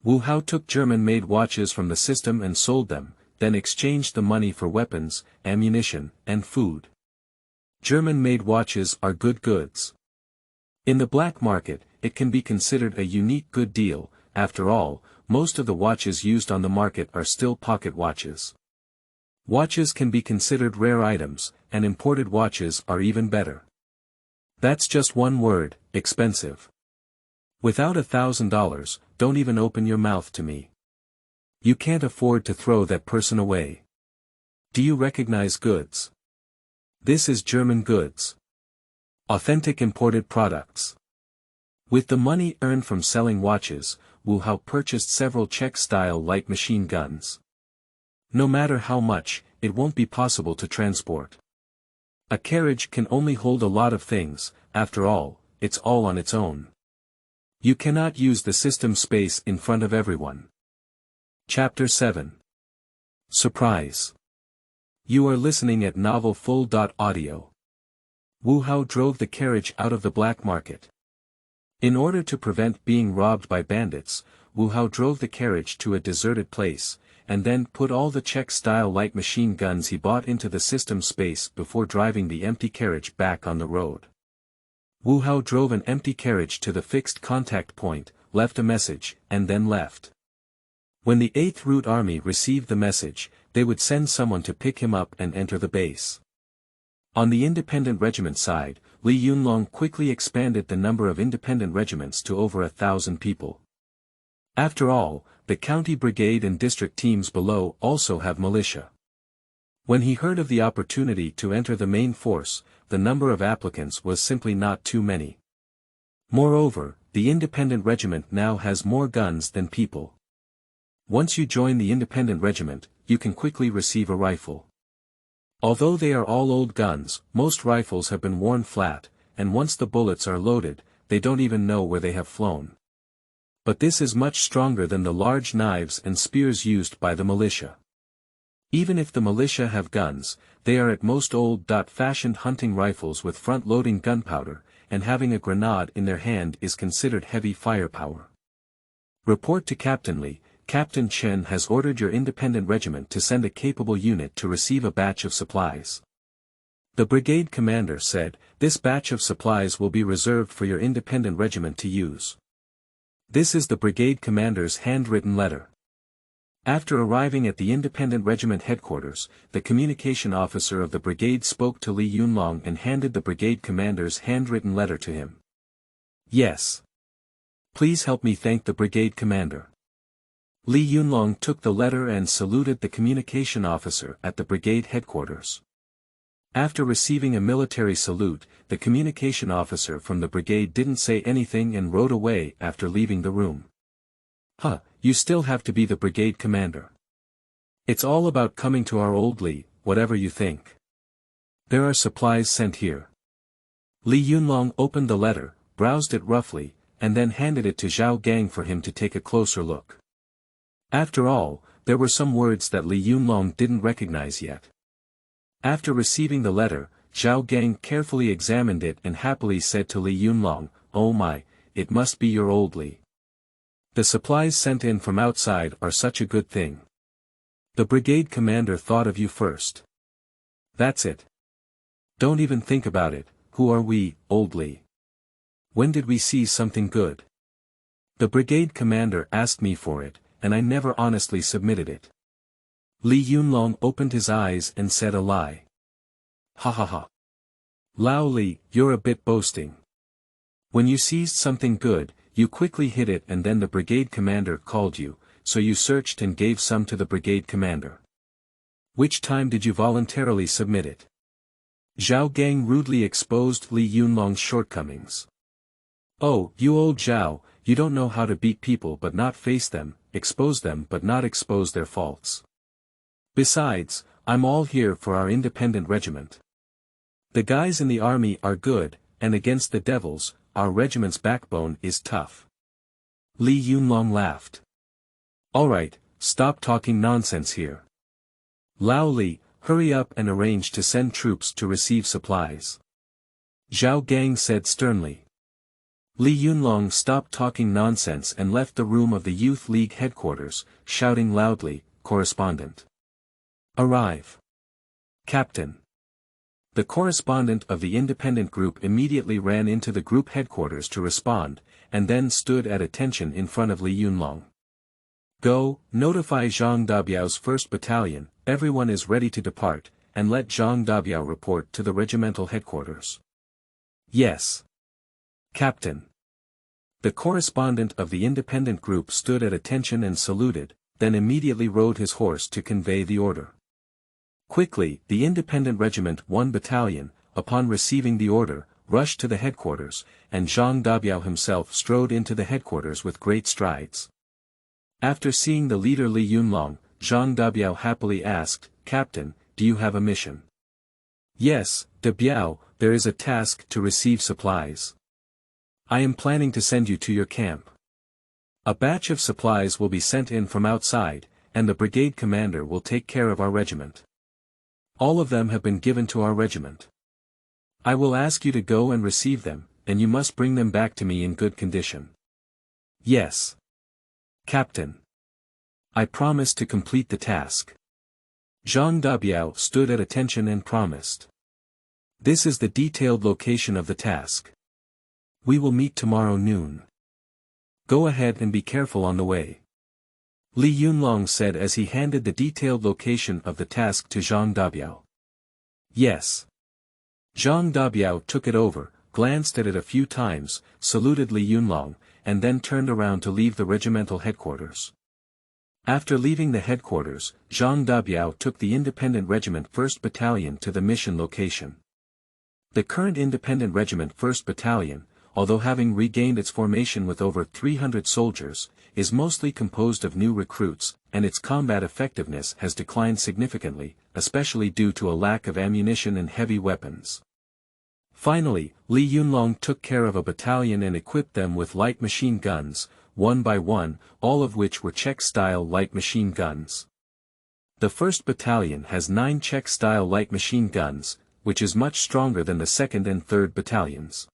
Wu Hao took German-made watches from the system and sold them, then exchanged the money for weapons, ammunition, and food. German-made watches are good goods. In the black market, it can be considered a unique good deal. After all, most of the watches used on the market are still pocket watches. Watches can be considered rare items, and imported watches are even better. That's just one word: expensive. Without $1,000, don't even open your mouth to me. You can't afford to throw that person away. Do you recognize goods? This is German goods. Authentic imported products. With the money earned from selling watches, Wu Hao purchased several Czech-style light machine guns. No matter how much, it won't be possible to transport. A carriage can only hold a lot of things. After all, it's all on its own. You cannot use the system space in front of everyone. Chapter 7. Surprise. You are listening at novelfull.audio. Wu Hao drove the carriage out of the black market. In order to prevent being robbed by bandits, Wu Hao drove the carriage to a deserted place, and then put all the Czech-style light machine guns he bought into the system space before driving the empty carriage back on the road. Wu Hao drove an empty carriage to the fixed contact point, left a message, and then left. When the 8th Route Army received the message, they would send someone to pick him up and enter the base. On the independent regiment side, Li Yunlong quickly expanded the number of independent regiments to over 1,000 people. After all, the county brigade and district teams below also have militia. When he heard of the opportunity to enter the main force, the number of applicants was simply not too many. Moreover, the independent regiment now has more guns than people. Once you join the independent regiment, you can quickly receive a rifle. Although they are all old guns, most rifles have been worn flat, and once the bullets are loaded, they don't even know where they have flown. But this is much stronger than the large knives and spears used by the militia. Even if the militia have guns, they are at most old-fashioned hunting rifles with front-loading gunpowder, and having a grenade in their hand is considered heavy firepower. Report to Captain Li. Captain Chen has ordered your independent regiment to send a capable unit to receive a batch of supplies. The brigade commander said, this batch of supplies will be reserved for your independent regiment to use. This is the brigade commander's handwritten letter. After arriving at the independent regiment headquarters, the communication officer of the brigade spoke to Li Yunlong and handed the brigade commander's handwritten letter to him. Yes. Please help me thank the brigade commander. Li Yunlong took the letter and saluted the communication officer at the brigade headquarters. After receiving a military salute, the communication officer from the brigade didn't say anything and rode away after leaving the room. You still have to be the brigade commander. It's all about coming to our old Li, whatever you think. There are supplies sent here. Li Yunlong opened the letter, browsed it roughly, and then handed it to Zhao Gang for him to take a closer look. After all, there were some words that Li Yunlong didn't recognize yet. After receiving the letter, Zhao Gang carefully examined it and happily said to Li Yunlong, "Oh my, it must be your old Li. The supplies sent in from outside are such a good thing. The brigade commander thought of you first. That's it. Don't even think about it. Who are we, old Li? When did we see something good? The brigade commander asked me for it, and I never honestly submitted it. Li Yunlong opened his eyes and said a lie. Ha ha ha. Lao Li, you're a bit boasting. When you seized something good, you quickly hid it and then the brigade commander called you, so you searched and gave some to the brigade commander. Which time did you voluntarily submit it? Zhao Gang rudely exposed Li Yunlong's shortcomings. Oh, you old Zhao, you don't know how to beat people but not face them, expose them but not expose their faults. Besides, I'm all here for our independent regiment. The guys in the army are good, and against the devils, our regiment's backbone is tough. Li Yunlong laughed. Alright, stop talking nonsense here. Lao Li, hurry up and arrange to send troops to receive supplies. Zhao Gang said sternly. Li Yunlong stopped talking nonsense and left the room of the Youth League headquarters, shouting loudly, "Correspondent. Arrive. Captain." The correspondent of the independent group immediately ran into the group headquarters to respond, and then stood at attention in front of Li Yunlong. Go, notify Zhang Dabiao's 1st Battalion, everyone is ready to depart, and let Zhang Dabiao report to the regimental headquarters. Yes. Captain. The correspondent of the independent group stood at attention and saluted, then immediately rode his horse to convey the order. Quickly, the independent regiment 1 battalion, upon receiving the order, rushed to the headquarters, and Zhang Dabiao himself strode into the headquarters with great strides. After seeing the leader Li Yunlong, Zhang Dabiao happily asked, "Captain, do you have a mission?" "Yes, Dabiao, there is a task to receive supplies. I am planning to send you to your camp. A batch of supplies will be sent in from outside, and the brigade commander will take care of our regiment. All of them have been given to our regiment. I will ask you to go and receive them, and you must bring them back to me in good condition." "Yes. Captain. I promise to complete the task." Zhang Dabiao stood at attention and promised. "This is the detailed location of the task. We will meet tomorrow noon. Go ahead and be careful on the way," Li Yunlong said as he handed the detailed location of the task to Zhang Dabiao. "Yes." Zhang Dabiao took it over, glanced at it a few times, saluted Li Yunlong, and then turned around to leave the regimental headquarters. After leaving the headquarters, Zhang Dabiao took the independent regiment 1st Battalion to the mission location. The current independent regiment 1st Battalion, although having regained its formation with over 300 soldiers, is mostly composed of new recruits, and its combat effectiveness has declined significantly, especially due to a lack of ammunition and heavy weapons. Finally, Li Yunlong took care of a battalion and equipped them with light machine guns, one by one, all of which were Czech-style light machine guns. The 1st Battalion has 9 Czech-style light machine guns, which is much stronger than the 2nd and 3rd Battalions.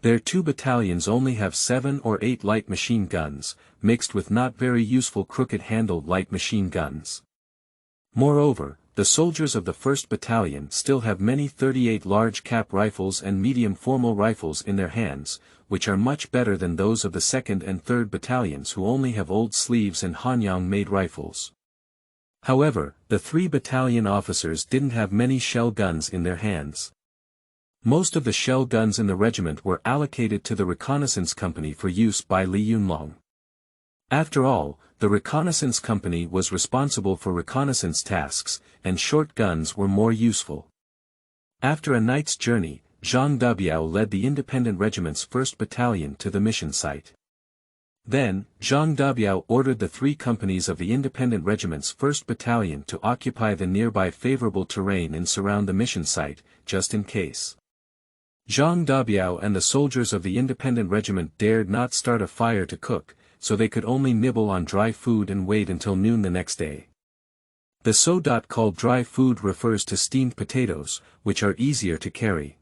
Their 2 battalions only have 7 or 8 light machine guns, mixed with not very useful crooked-handled light machine guns. Moreover, the soldiers of the 1st Battalion still have many 38 large cap rifles and medium formal rifles in their hands, which are much better than those of the 2nd and 3rd Battalions who only have old sleeves and Hanyang-made rifles. However, the 3 battalion officers didn't have many shell guns in their hands. Most of the shell guns in the regiment were allocated to the reconnaissance company for use by Li Yunlong. After all, the reconnaissance company was responsible for reconnaissance tasks, and short guns were more useful. After a night's journey, Zhang Dabiao led the independent regiment's 1st Battalion to the mission site. Then, Zhang Dabiao ordered the 3 companies of the independent regiment's 1st Battalion to occupy the nearby favorable terrain and surround the mission site, just in case. Zhang Dabiao and the soldiers of the independent regiment dared not start a fire to cook, so they could only nibble on dry food and wait until noon the next day. The so-called dry food refers to steamed potatoes, which are easier to carry.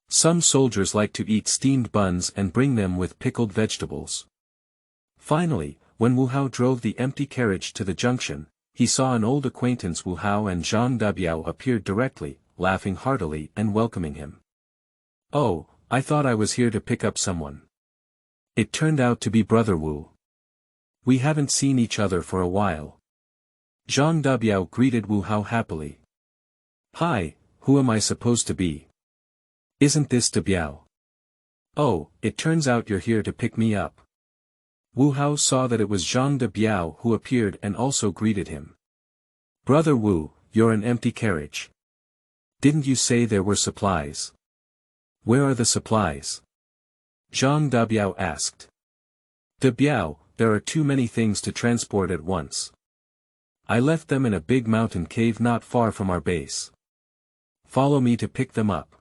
Some soldiers like to eat steamed buns and bring them with pickled vegetables. Finally, when Wu Hao drove the empty carriage to the junction, he saw an old acquaintance. Wu Hao and Zhang Dabiao appeared directly, laughing heartily and welcoming him. "Oh, I thought I was here to pick up someone." It turned out to be Brother Wu. We haven't seen each other for a while. Zhang Dabiao greeted Wu Hao happily. Hi, who am I supposed to be? Isn't this Dabiao? Oh, it turns out you're here to pick me up. Wu Hao saw that it was Zhang Dabiao who appeared and also greeted him. Brother Wu, you're an empty carriage. Didn't you say there were supplies? Where are the supplies? Zhang Dabiao asked. Dabiao, there are too many things to transport at once. I left them in a big mountain cave not far from our base. Follow me to pick them up.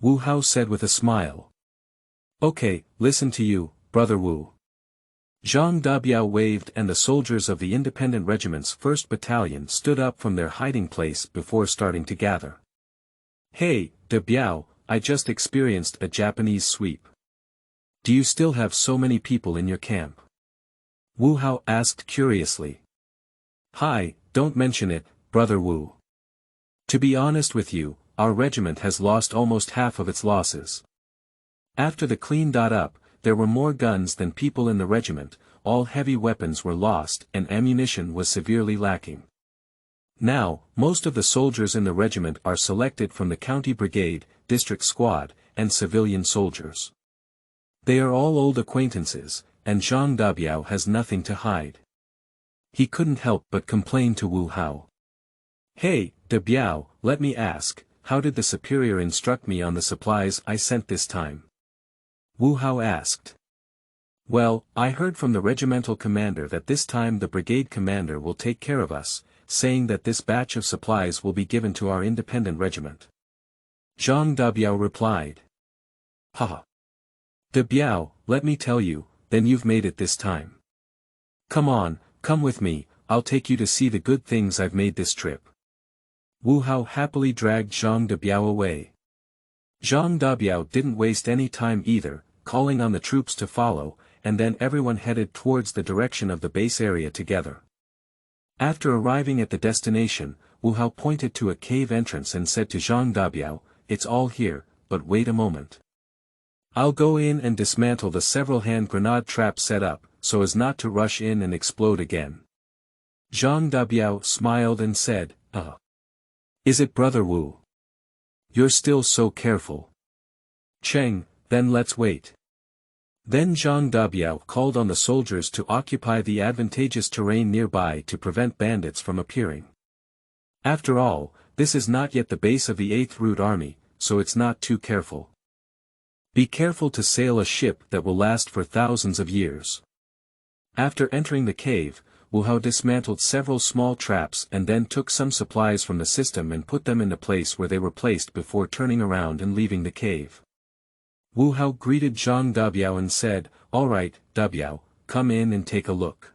Wu Hao said with a smile. Okay, listen to you, Brother Wu. Zhang Dabiao waved and the soldiers of the Independent Regiment's 1st Battalion stood up from their hiding place before starting to gather. Hey, Dabiao, I just experienced a Japanese sweep. Do you still have so many people in your camp? Wu Hao asked curiously. Hi, don't mention it, Brother Wu. To be honest with you, our regiment has lost almost half of its losses. After the clean up, there were more guns than people in the regiment, all heavy weapons were lost and ammunition was severely lacking. Now, most of the soldiers in the regiment are selected from the county brigade, district squad, and civilian soldiers. They are all old acquaintances, and Zhang Dabiao has nothing to hide. He couldn't help but complain to Wu Hao. Hey, Dabiao, let me ask, how did the superior instruct me on the supplies I sent this time? Wu Hao asked. Well, I heard from the regimental commander that this time the brigade commander will take care of us, saying that this batch of supplies will be given to our independent regiment. Zhang Dabiao replied. Haha. Dabiao, let me tell you, then you've made it this time. Come on, come with me, I'll take you to see the good things I've made this trip. Wu Hao happily dragged Zhang Dabiao away. Zhang Dabiao didn't waste any time either, calling on the troops to follow, and then everyone headed towards the direction of the base area together. After arriving at the destination, Wu Hao pointed to a cave entrance and said to Zhang Dabiao, it's all here, but wait a moment. I'll go in and dismantle the several hand grenade traps set up, so as not to rush in and explode again. Zhang Dabiao smiled and said, Is it Brother Wu? You're still so careful. Cheng, then let's wait. Then Zhang Dabiao called on the soldiers to occupy the advantageous terrain nearby to prevent bandits from appearing. After all, this is not yet the base of the 8th Route Army, so it's not too careful. Be careful to sail a ship that will last for thousands of years. After entering the cave, Wu Hao dismantled several small traps and then took some supplies from the system and put them in the place where they were placed before turning around and leaving the cave. Wu Hao greeted Zhang Dabiao and said, Alright, Dabiao, come in and take a look.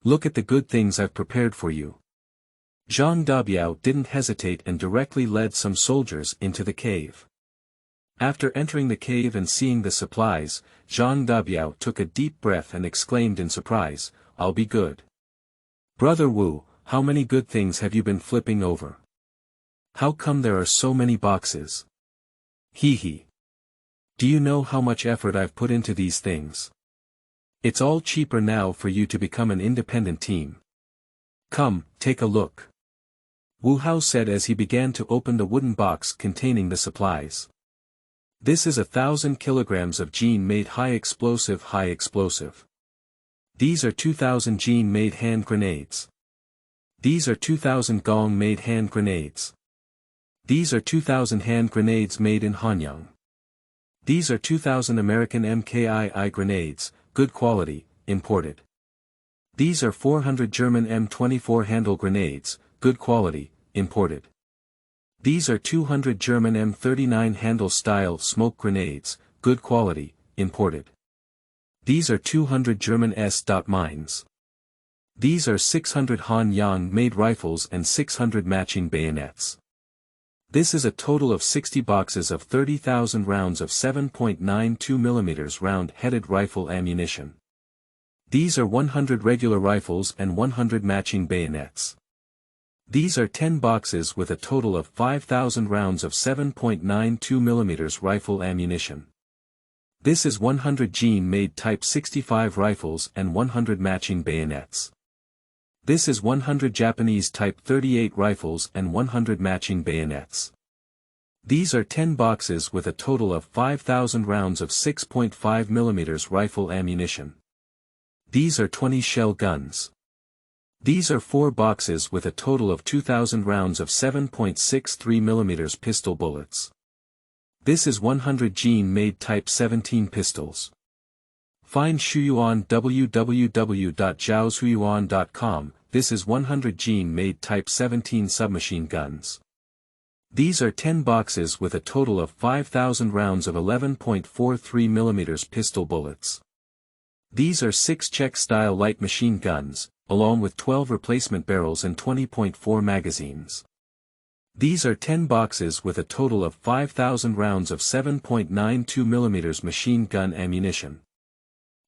Look at the good things I've prepared for you. Zhang Dabiao didn't hesitate and directly led some soldiers into the cave. After entering the cave and seeing the supplies, Zhang Dabiao took a deep breath and exclaimed in surprise, I'll be good. Brother Wu, how many good things have you been flipping over? How come there are so many boxes? Hee hee. Do you know how much effort I've put into these things? It's all cheaper now for you to become an independent team. Come, take a look. Wu Hao said as he began to open the wooden box containing the supplies. This is 1,000 kilograms of gene-made high explosive. These are 2,000 gene-made hand grenades. These are 2,000 gong-made hand grenades. These are 2,000 hand grenades made in Hanyang. These are 2,000 American MKII grenades, good quality, imported. These are 400 German M24 handle grenades, good quality, imported. These are 200 German M39 handle style smoke grenades, good quality, imported. These are 200 German S. mines. These are 600 Hanyang-made rifles and 600 matching bayonets. This is a total of 60 boxes of 30,000 rounds of 7.92 mm round-headed rifle ammunition. These are 100 regular rifles and 100 matching bayonets. These are 10 boxes with a total of 5,000 rounds of 7.92 mm rifle ammunition. This is 100 Gene-made Type 65 rifles and 100 matching bayonets. This is 100 Japanese Type 38 rifles and 100 matching bayonets. These are 10 boxes with a total of 5,000 rounds of 6.5 mm rifle ammunition. These are 20 shell guns. These are 4 boxes with a total of 2,000 rounds of 7.63 mm pistol bullets. This is 100 Gene-made Type 17 pistols. Find Shuyuan www.zhaoshuyuan.com. This is 100 Gene-made Type 17 submachine guns. These are 10 boxes with a total of 5,000 rounds of 11.43 mm pistol bullets. These are 6 Czech-style light machine guns, along with 12 replacement barrels and 20.4 magazines. These are 10 boxes with a total of 5,000 rounds of 7.92 mm machine gun ammunition.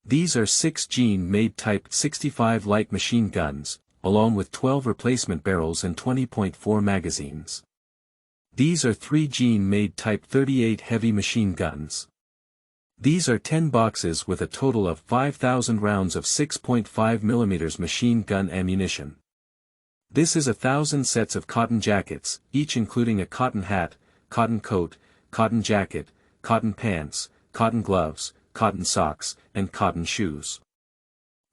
These are 6 Gene-made Type 65 light machine guns, along with 12 replacement barrels and 20.4 magazines. These are 3 Gene-made Type 38 heavy machine guns. These are 10 boxes with a total of 5,000 rounds of 6.5 mm machine gun ammunition. This is 1,000 sets of cotton jackets, each including a cotton hat, cotton coat, cotton jacket, cotton pants, cotton gloves, cotton socks, and cotton shoes.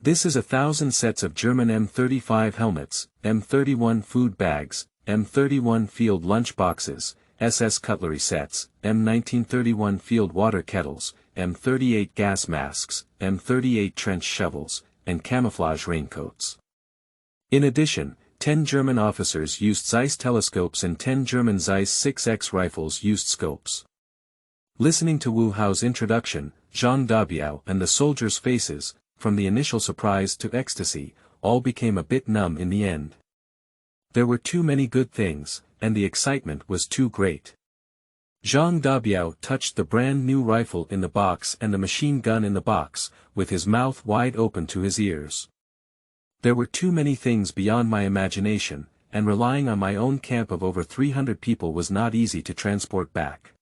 This is 1,000 sets of German M35 helmets, M31 food bags, M31 field lunch boxes, SS cutlery sets, M1931 field water kettles, M38 gas masks, M38 trench shovels, and camouflage raincoats. In addition, 10 German officers used Zeiss telescopes and 10 German Zeiss 6X rifles used scopes. Listening to Wu Hao's introduction, Zhang Dabiao and the soldiers' faces, from the initial surprise to ecstasy, all became a bit numb in the end. There were too many good things, and the excitement was too great. Zhang Dabiao touched the brand new rifle in the box and the machine gun in the box, with his mouth wide open to his ears. There were too many things beyond my imagination, and relying on my own camp of over 300 people was not easy to transport back.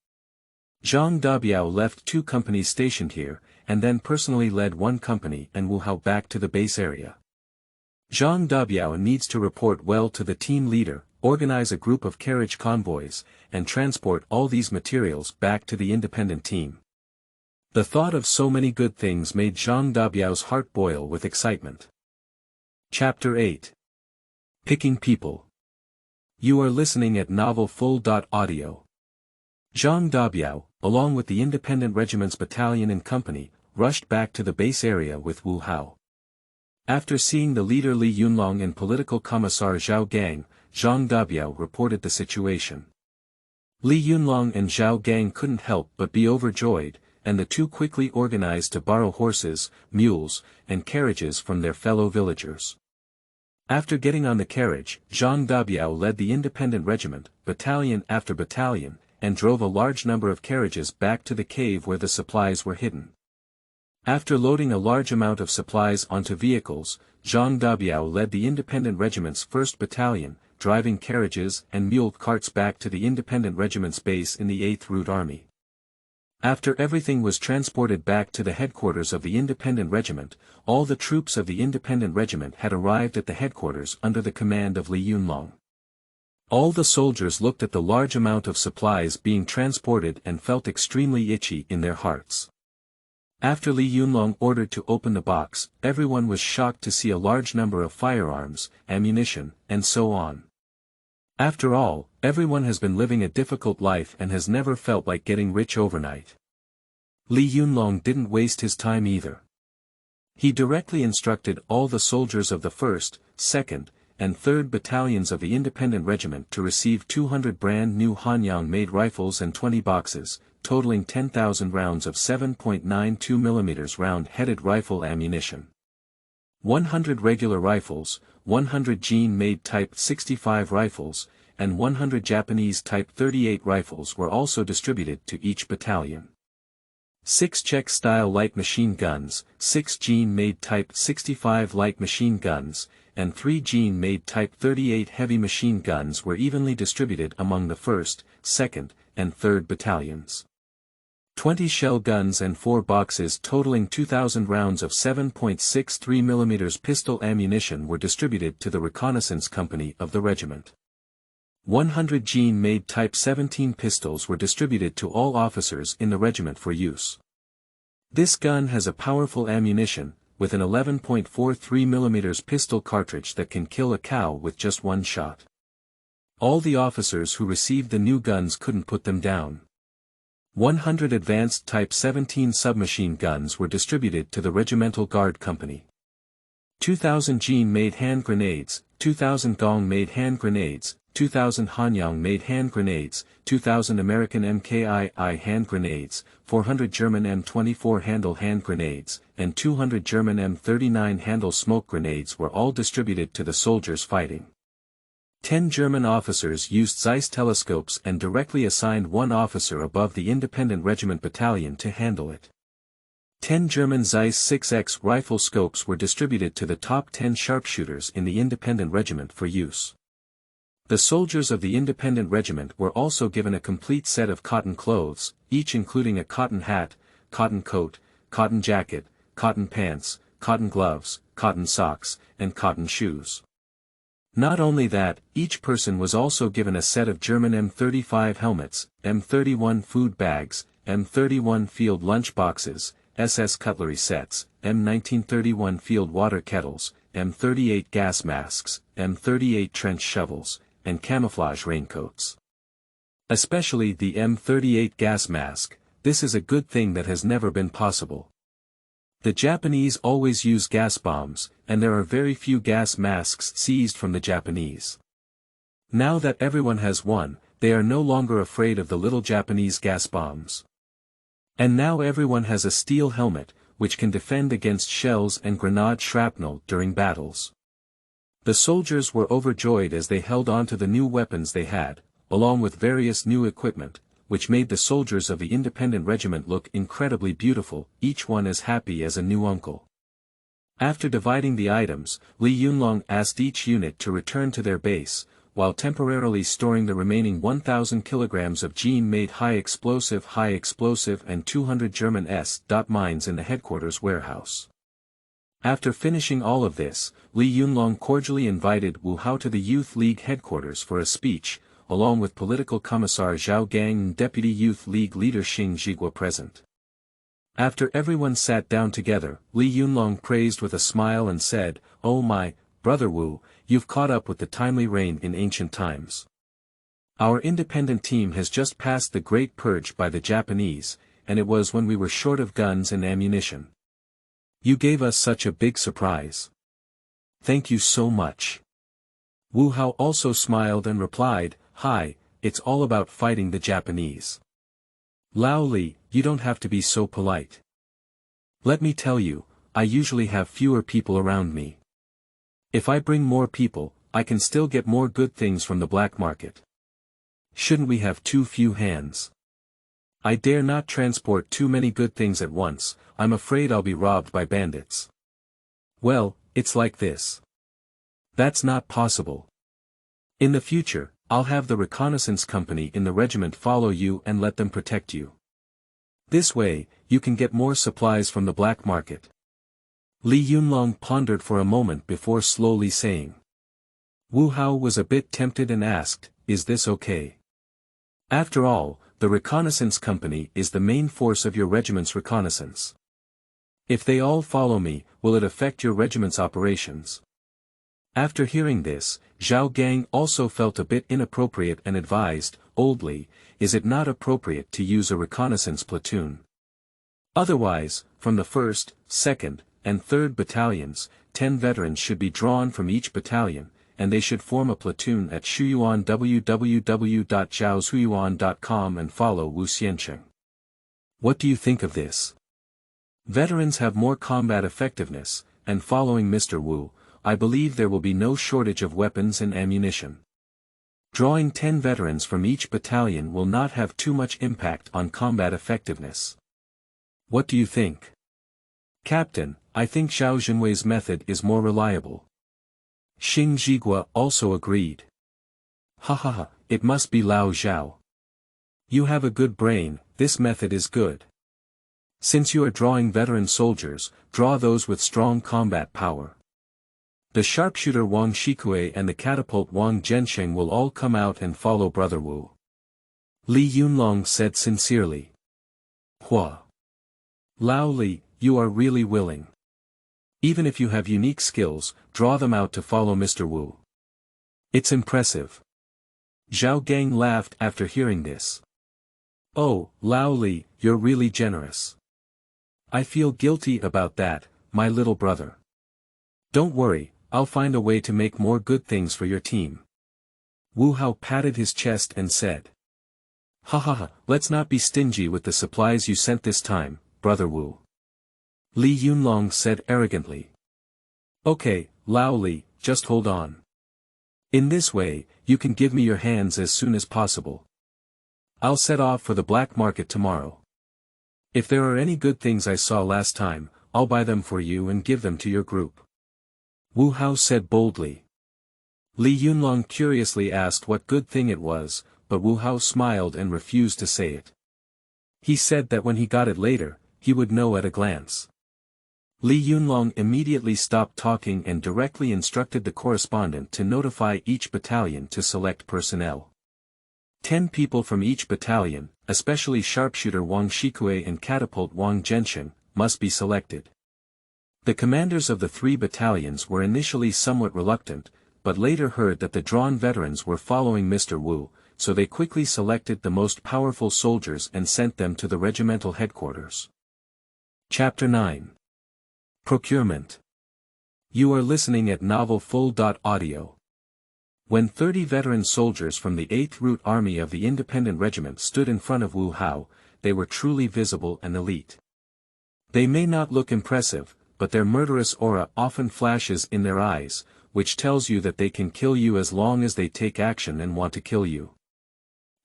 Zhang Dabiao left 2 companies stationed here, and then personally led 1 company and Wu Hao back to the base area. Zhang Dabiao needs to report well to the team leader, organize a group of carriage convoys, and transport all these materials back to the independent team. The thought of so many good things made Zhang Dabiao's heart boil with excitement. Chapter 8. Picking People. You are listening at novelfull.audio. Zhang Dabiao, along with the independent regiment's battalion and company, rushed back to the base area with Wu Hao. After seeing the leader Li Yunlong and political commissar Zhao Gang, Zhang Dabiao reported the situation. Li Yunlong and Zhao Gang couldn't help but be overjoyed, and the 2 quickly organized to borrow horses, mules, and carriages from their fellow villagers. After getting on the carriage, Zhang Dabiao led the independent regiment, battalion after battalion, and drove a large number of carriages back to the cave where the supplies were hidden. After loading a large amount of supplies onto vehicles, Zhang Dabiao led the independent regiment's 1st battalion, driving carriages and mule carts back to the independent regiment's base in the 8th Route Army. After everything was transported back to the headquarters of the independent regiment, all the troops of the independent regiment had arrived at the headquarters under the command of Li Yunlong. All the soldiers looked at the large amount of supplies being transported and felt extremely itchy in their hearts. After Li Yunlong ordered to open the box, everyone was shocked to see a large number of firearms, ammunition, and so on. After all, everyone has been living a difficult life and has never felt like getting rich overnight. Li Yunlong didn't waste his time either. He directly instructed all the soldiers of the 1st, 2nd, and 3rd battalions of the independent regiment to receive 200 brand new Hanyang-made rifles and 20 boxes, totaling 10,000 rounds of 7.92 mm round-headed rifle ammunition. 100 regular rifles, 100 Gene-made Type 65 rifles, and 100 Japanese Type 38 rifles were also distributed to each battalion. 6 Czech-style light machine guns, 6 Gene-made Type 65 light machine guns, and 3 Gene-made Type 38 heavy machine guns were evenly distributed among the 1st, 2nd, and 3rd battalions. 20 shell guns and 4 boxes totaling 2,000 rounds of 7.63 mm pistol ammunition were distributed to the reconnaissance company of the regiment. 100 Jean-made Type 17 pistols were distributed to all officers in the regiment for use. This gun has a powerful ammunition, with an 11.43 mm pistol cartridge that can kill a cow with just one shot. All the officers who received the new guns couldn't put them down. 100 advanced Type 17 submachine guns were distributed to the Regimental Guard Company. 2,000 Jean-made hand grenades, 2,000 Gong-made hand grenades, 2,000 Hanyang-made hand grenades, 2,000 American MKII hand grenades, 400 German M24 handle hand grenades, and 200 German M39 handle smoke grenades were all distributed to the soldiers fighting. 10 German officers used Zeiss telescopes and directly assigned one officer above the independent regiment battalion to handle it. 10 German Zeiss 6X rifle scopes were distributed to the top 10 sharpshooters in the independent regiment for use. The soldiers of the independent regiment were also given a complete set of cotton clothes, each including a cotton hat, cotton coat, cotton jacket, cotton pants, cotton gloves, cotton socks, and cotton shoes. Not only that, each person was also given a set of German M35 helmets, M31 food bags, M31 field lunch boxes, SS cutlery sets, M1931 field water kettles, M38 gas masks, M38 trench shovels, and camouflage raincoats. Especially the M38 gas mask, this is a good thing that has never been possible. The Japanese always use gas bombs, and there are very few gas masks seized from the Japanese. Now that everyone has one, they are no longer afraid of the little Japanese gas bombs. And now everyone has a steel helmet, which can defend against shells and grenade shrapnel during battles. The soldiers were overjoyed as they held on to the new weapons they had, along with various new equipment, which made the soldiers of the independent regiment look incredibly beautiful, each one as happy as a new uncle. After dividing the items, Li Yunlong asked each unit to return to their base, while temporarily storing the remaining 1,000 kilograms of Jean-made high explosive and 200 German S.mines in the headquarters warehouse. After finishing all of this, Li Yunlong cordially invited Wu Hao to the Youth League headquarters for a speech, along with Political Commissar Zhao Gang and Deputy Youth League leader Xing Zhigua present. After everyone sat down together, Li Yunlong praised with a smile and said, "Oh my, brother Wu, you've caught up with the timely reign in ancient times. Our independent team has just passed the Great Purge by the Japanese, and it was when we were short of guns and ammunition. You gave us such a big surprise. Thank you so much." Wu Hao also smiled and replied, "Hi, it's all about fighting the Japanese. Lao Li, you don't have to be so polite. Let me tell you, I usually have fewer people around me. If I bring more people, I can still get more good things from the black market. Shouldn't we have too few hands? I dare not transport too many good things at once, I'm afraid I'll be robbed by bandits. Well, it's like this. That's not possible. In the future, I'll have the reconnaissance company in the regiment follow you and let them protect you. This way, you can get more supplies from the black market." Li Yunlong pondered for a moment before slowly saying. Wu Hao was a bit tempted and asked, "Is this okay? After all, the reconnaissance company is the main force of your regiment's reconnaissance. If they all follow me, will it affect your regiment's operations?" After hearing this, Zhao Gang also felt a bit inappropriate and advised, "Old Li, is it not appropriate to use a reconnaissance platoon? Otherwise, from the 1st, 2nd, and 3rd battalions, 10 veterans should be drawn from each battalion, and they should form a platoon at Shuyuan www.zhaoshuyuan.com and follow Wu Xiancheng. What do you think of this? Veterans have more combat effectiveness, and following Mr. Wu, I believe there will be no shortage of weapons and ammunition. Drawing 10 veterans from each battalion will not have too much impact on combat effectiveness. What do you think?" "Captain, I think Zhao Junwei's method is more reliable." Xing Zhigua also agreed. "Ha ha ha, it must be Lao Zhao. You have a good brain, this method is good." Since you are drawing veteran soldiers, draw those with strong combat power. The sharpshooter Wang Shikue and the catapult Wang Zhensheng will all come out and follow Brother Wu. Li Yunlong said sincerely. Hua. Lao Li, you are really willing. Even if you have unique skills, draw them out to follow Mr. Wu. It's impressive. Zhao Gang laughed after hearing this. Oh, Lao Li, you're really generous. I feel guilty about that, my little brother. Don't worry, I'll find a way to make more good things for your team. Wu Hao patted his chest and said. Ha ha ha, let's not be stingy with the supplies you sent this time, Brother Wu. Li Yunlong said arrogantly. Okay, Lao Li, just hold on. In this way, you can give me your hands as soon as possible. I'll set off for the black market tomorrow. If there are any good things I saw last time, I'll buy them for you and give them to your group. Wu Hao said boldly. Li Yunlong curiously asked what good thing it was, but Wu Hao smiled and refused to say it. He said that when he got it later, he would know at a glance. Li Yunlong immediately stopped talking and directly instructed the correspondent to notify each battalion to select personnel. 10 people from each battalion, especially sharpshooter Wang Shikue and catapult Wang Zhensheng, must be selected. The commanders of the 3 battalions were initially somewhat reluctant, but later heard that the drawn veterans were following Mr. Wu, so they quickly selected the most powerful soldiers and sent them to the regimental headquarters. Chapter 9. Procurement. You are listening at novelfull.audio. When 30 veteran soldiers from the 8th Root Army of the Independent Regiment stood in front of Wu Hao, they were truly visible and elite. They may not look impressive, but their murderous aura often flashes in their eyes, which tells you that they can kill you as long as they take action and want to kill you.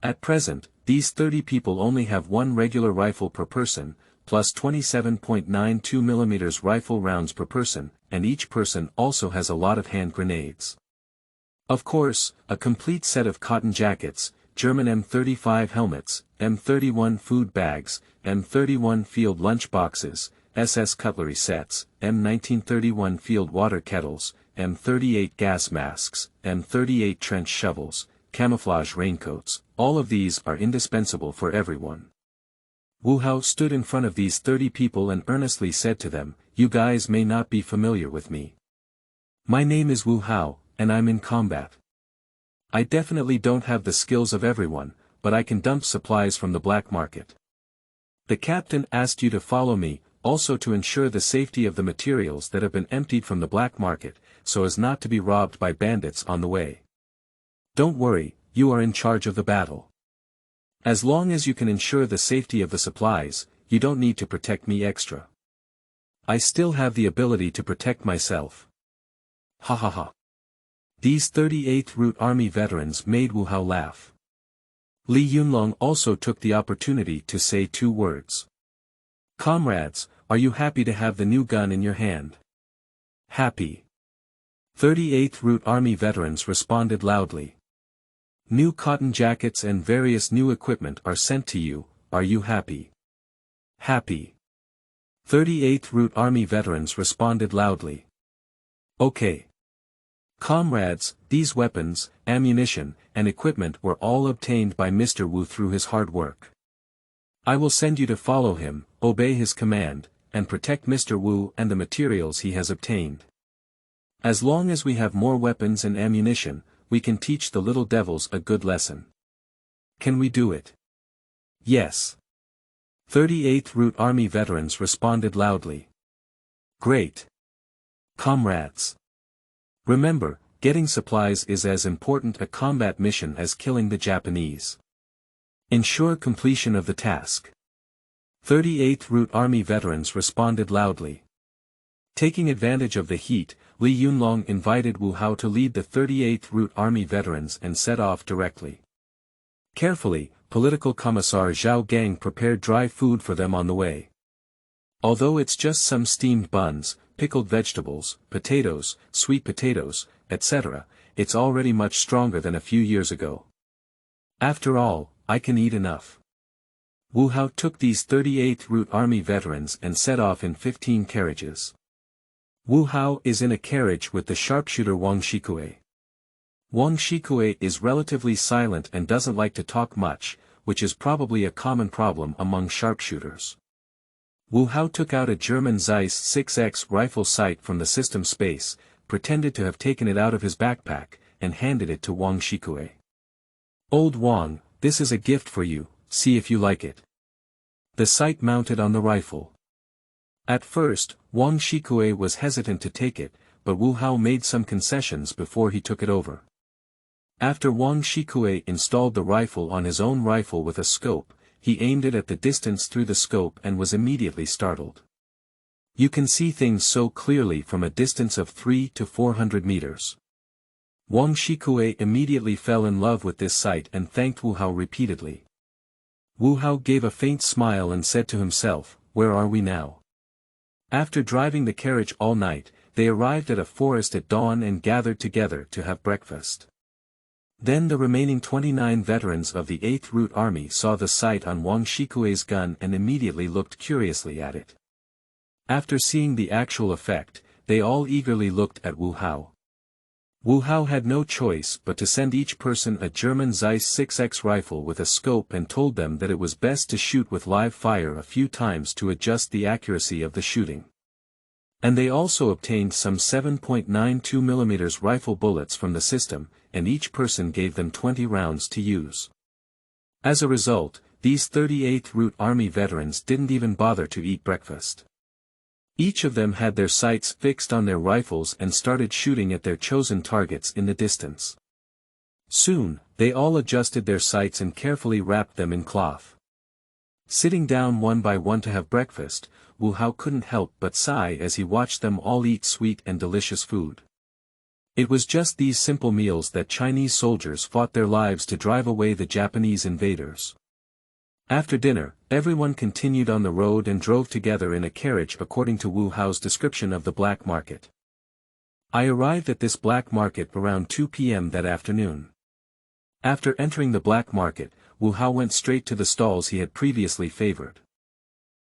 At present, these 30 people only have one regular rifle per person, plus 27.92 mm rifle rounds per person, and each person also has a lot of hand grenades. Of course, a complete set of cotton jackets, German M35 helmets, M31 food bags, M31 field lunch boxes, SS cutlery sets, M1931 field water kettles, M38 gas masks, M38 trench shovels, camouflage raincoats, all of these are indispensable for everyone. Wu Hao stood in front of these 30 people and earnestly said to them, "You guys may not be familiar with me. My name is Wu Hao, and I'm in combat. I definitely don't have the skills of everyone, but I can dump supplies from the black market. The captain asked you to follow me, also to ensure the safety of the materials that have been emptied from the black market, so as not to be robbed by bandits on the way. Don't worry, you are in charge of the battle. As long as you can ensure the safety of the supplies, you don't need to protect me extra. I still have the ability to protect myself." Ha ha ha. These 38th Root Army veterans made Wu Hao laugh. Li Yunlong also took the opportunity to say 2 words. "Comrades, are you happy to have the new gun in your hand?" "Happy." 38th Root Army veterans responded loudly. "New cotton jackets and various new equipment are sent to you, are you happy?" "Happy." 38th Root Army veterans responded loudly. "Okay. Comrades, these weapons, ammunition, and equipment were all obtained by Mr. Wu through his hard work. I will send you to follow him, obey his command, and protect Mr. Wu and the materials he has obtained. As long as we have more weapons and ammunition, we can teach the little devils a good lesson. Can we do it?" "Yes." 38th Root Army veterans responded loudly. "Great. Comrades. Remember, getting supplies is as important a combat mission as killing the Japanese. Ensure completion of the task." 38th Root Army veterans responded loudly. Taking advantage of the heat, Li Yunlong invited Wu Hao to lead the 38th Root Army veterans and set off directly. Carefully, Political Commissar Zhao Gang prepared dry food for them on the way. Although it's just some steamed buns, pickled vegetables, potatoes, sweet potatoes, etc., it's already much stronger than a few years ago. After all, I can eat enough. Wu Hao took these 38th Route Army veterans and set off in 15 carriages. Wu Hao is in a carriage with the sharpshooter Wang Shikue. Wang Shikue is relatively silent and doesn't like to talk much, which is probably a common problem among sharpshooters. Wu Hao took out a German Zeiss 6X rifle sight from the system space, pretended to have taken it out of his backpack, and handed it to Wang Shikue. "Old Wang, this is a gift for you, see if you like it." The sight mounted on the rifle. At first, Wang Shikue was hesitant to take it, but Wu Hao made some concessions before he took it over. After Wang Shikue installed the rifle on his own rifle with a scope, he aimed it at the distance through the scope and was immediately startled. You can see things so clearly from a distance of 300 to 400 meters. Wang Shikue immediately fell in love with this sight and thanked Wu Hao repeatedly. Wu Hao gave a faint smile and said to himself, "Where are we now?" After driving the carriage all night, they arrived at a forest at dawn and gathered together to have breakfast. Then the remaining 29 veterans of the 8th Route Army saw the sight on Wang Shikue's gun and immediately looked curiously at it. After seeing the actual effect, they all eagerly looked at Wu Hao. Wu Hao had no choice but to send each person a German Zeiss 6X rifle with a scope and told them that it was best to shoot with live fire a few times to adjust the accuracy of the shooting. And they also obtained some 7.92mm rifle bullets from the system, and each person gave them 20 rounds to use. As a result, these 38th Route Army veterans didn't even bother to eat breakfast. Each of them had their sights fixed on their rifles and started shooting at their chosen targets in the distance. Soon, they all adjusted their sights and carefully wrapped them in cloth. Sitting down one by one to have breakfast, Wu Hao couldn't help but sigh as he watched them all eat sweet and delicious food. It was just these simple meals that Chinese soldiers fought their lives to drive away the Japanese invaders. After dinner, everyone continued on the road and drove together in a carriage according to Wu Hao's description of the black market. I arrived at this black market around 2 p.m. that afternoon. After entering the black market, Wu Hao went straight to the stalls he had previously favored.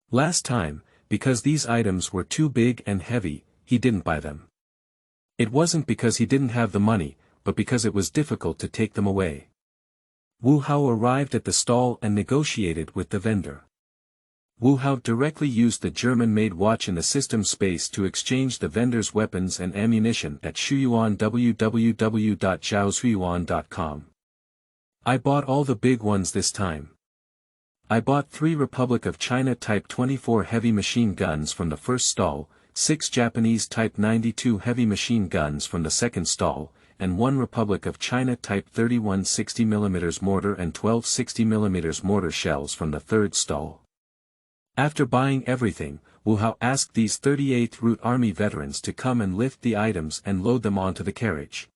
Last time, because these items were too big and heavy, he didn't buy them. It wasn't because he didn't have the money, but because it was difficult to take them away. Wu Hao arrived at the stall and negotiated with the vendor. Wu Hao directly used the German-made watch in the system space to exchange the vendor's weapons and ammunition at Shuyuan www.zhaoshuyuan.com. I bought all the big ones this time. I bought 3 Republic of China Type 24 heavy machine guns from the first stall, 6 Japanese Type 92 heavy machine guns from the second stall, and 1 Republic of China Type 31 60mm mortar and 12 60mm mortar shells from the third stall. After buying everything, Wu Hao asked these 38th Route Army veterans to come and lift the items and load them onto the carriage.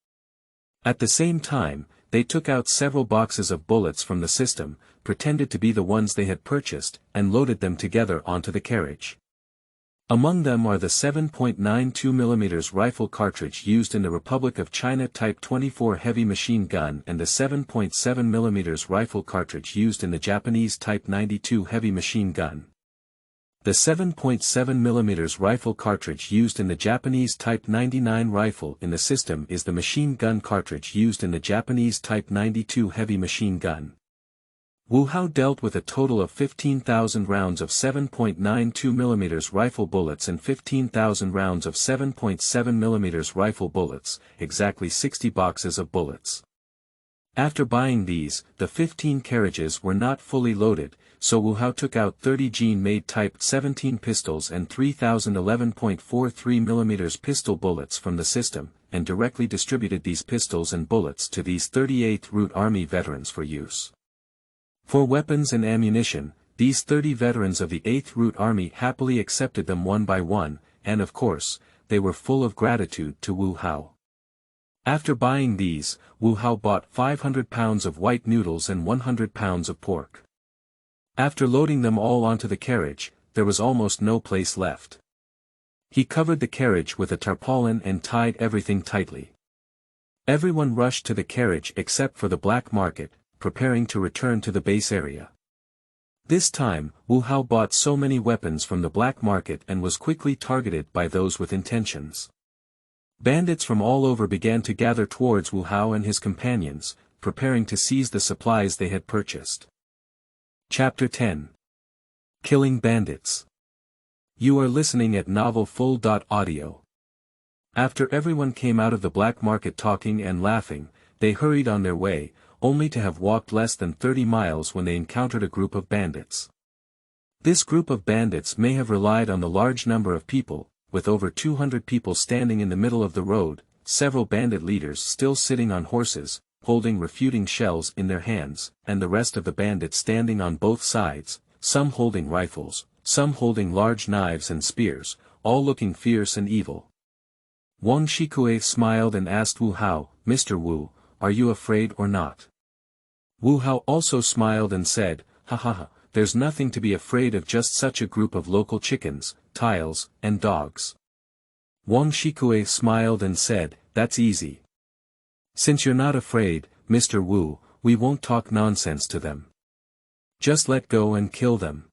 At the same time, they took out several boxes of bullets from the system, pretended to be the ones they had purchased, and loaded them together onto the carriage. Among them are the 7.92mm rifle cartridge used in the Republic of China Type 24 heavy machine gun and the 7.7mm rifle cartridge used in the Japanese Type 92 heavy machine gun. The 7.7mm rifle cartridge used in the Japanese Type 99 rifle in the system is the machine gun cartridge used in the Japanese Type 92 heavy machine gun. Wu Hao dealt with a total of 15,000 rounds of 7.92mm rifle bullets and 15,000 rounds of 7.7mm rifle bullets, exactly 60 boxes of bullets. After buying these, the 15 carriages were not fully loaded, so Wu Hao took out 30 Gene-made Type 17 pistols and 3,011.43mm pistol bullets from the system, and directly distributed these pistols and bullets to these 38th Route Army veterans for use. For weapons and ammunition, these 30 veterans of the 8th Route Army happily accepted them one by one, and of course, they were full of gratitude to Wu Hao. After buying these, Wu Hao bought 500 pounds of white noodles and 100 pounds of pork. After loading them all onto the carriage, there was almost no place left. He covered the carriage with a tarpaulin and tied everything tightly. Everyone rushed to the carriage except for the black market, preparing to return to the base area. This time, Wu Hao bought so many weapons from the black market and was quickly targeted by those with intentions. Bandits from all over began to gather towards Wu Hao and his companions, preparing to seize the supplies they had purchased. Chapter 10. Killing Bandits. You are listening at novelfull.audio. After everyone came out of the black market talking and laughing, they hurried on their way, only to have walked less than 30 miles when they encountered a group of bandits. This group of bandits may have relied on the large number of people, with over 200 people standing in the middle of the road, several bandit leaders still sitting on horses, holding refuting shells in their hands, and the rest of the bandits standing on both sides, some holding rifles, some holding large knives and spears, all looking fierce and evil. Wang Shikue smiled and asked Wu Hao, "Mr. Wu, are you afraid or not?" Wu Hao also smiled and said, "Ha ha ha, there's nothing to be afraid of, just such a group of local chickens, tiles, and dogs." Wang Shikue smiled and said, "That's easy. Since you're not afraid, Mr. Wu, we won't talk nonsense to them. Just let go and kill them."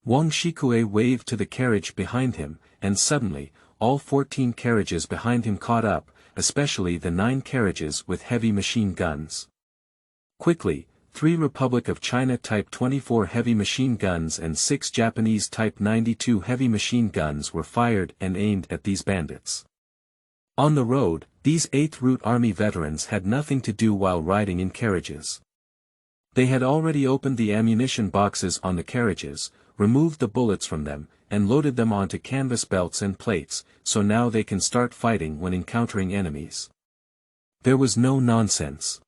Wang Shikue waved to the carriage behind him, and suddenly, all 14 carriages behind him caught up, especially the 9 carriages with heavy machine guns. Quickly, 3 Republic of China Type 24 heavy machine guns and 6 Japanese Type 92 heavy machine guns were fired and aimed at these bandits. On the road, these 8th Route Army veterans had nothing to do while riding in carriages. They had already opened the ammunition boxes on the carriages, removed the bullets from them, and loaded them onto canvas belts and plates, so now they can start fighting when encountering enemies. There was no nonsense.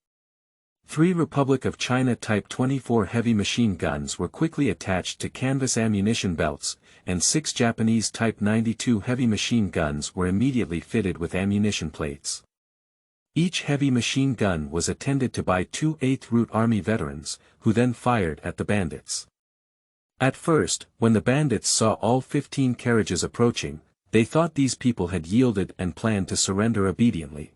3 Republic of China Type 24 heavy machine guns were quickly attached to canvas ammunition belts, and 6 Japanese Type 92 heavy machine guns were immediately fitted with ammunition plates. Each heavy machine gun was attended to by 2 8th Route Army veterans, who then fired at the bandits. At first, when the bandits saw all 15 carriages approaching, they thought these people had yielded and planned to surrender obediently.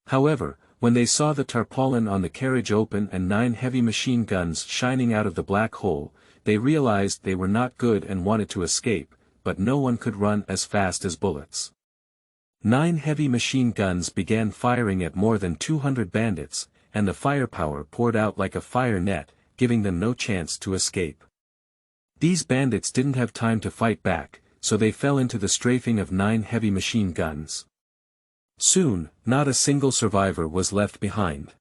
However, when they saw the tarpaulin on the carriage open and 9 heavy machine guns shining out of the black hole, they realized they were not good and wanted to escape, but no one could run as fast as bullets. 9 heavy machine guns began firing at more than 200 bandits, and the firepower poured out like a fire net, giving them no chance to escape. These bandits didn't have time to fight back, so they fell into the strafing of 9 heavy machine guns. Soon, not a single survivor was left behind.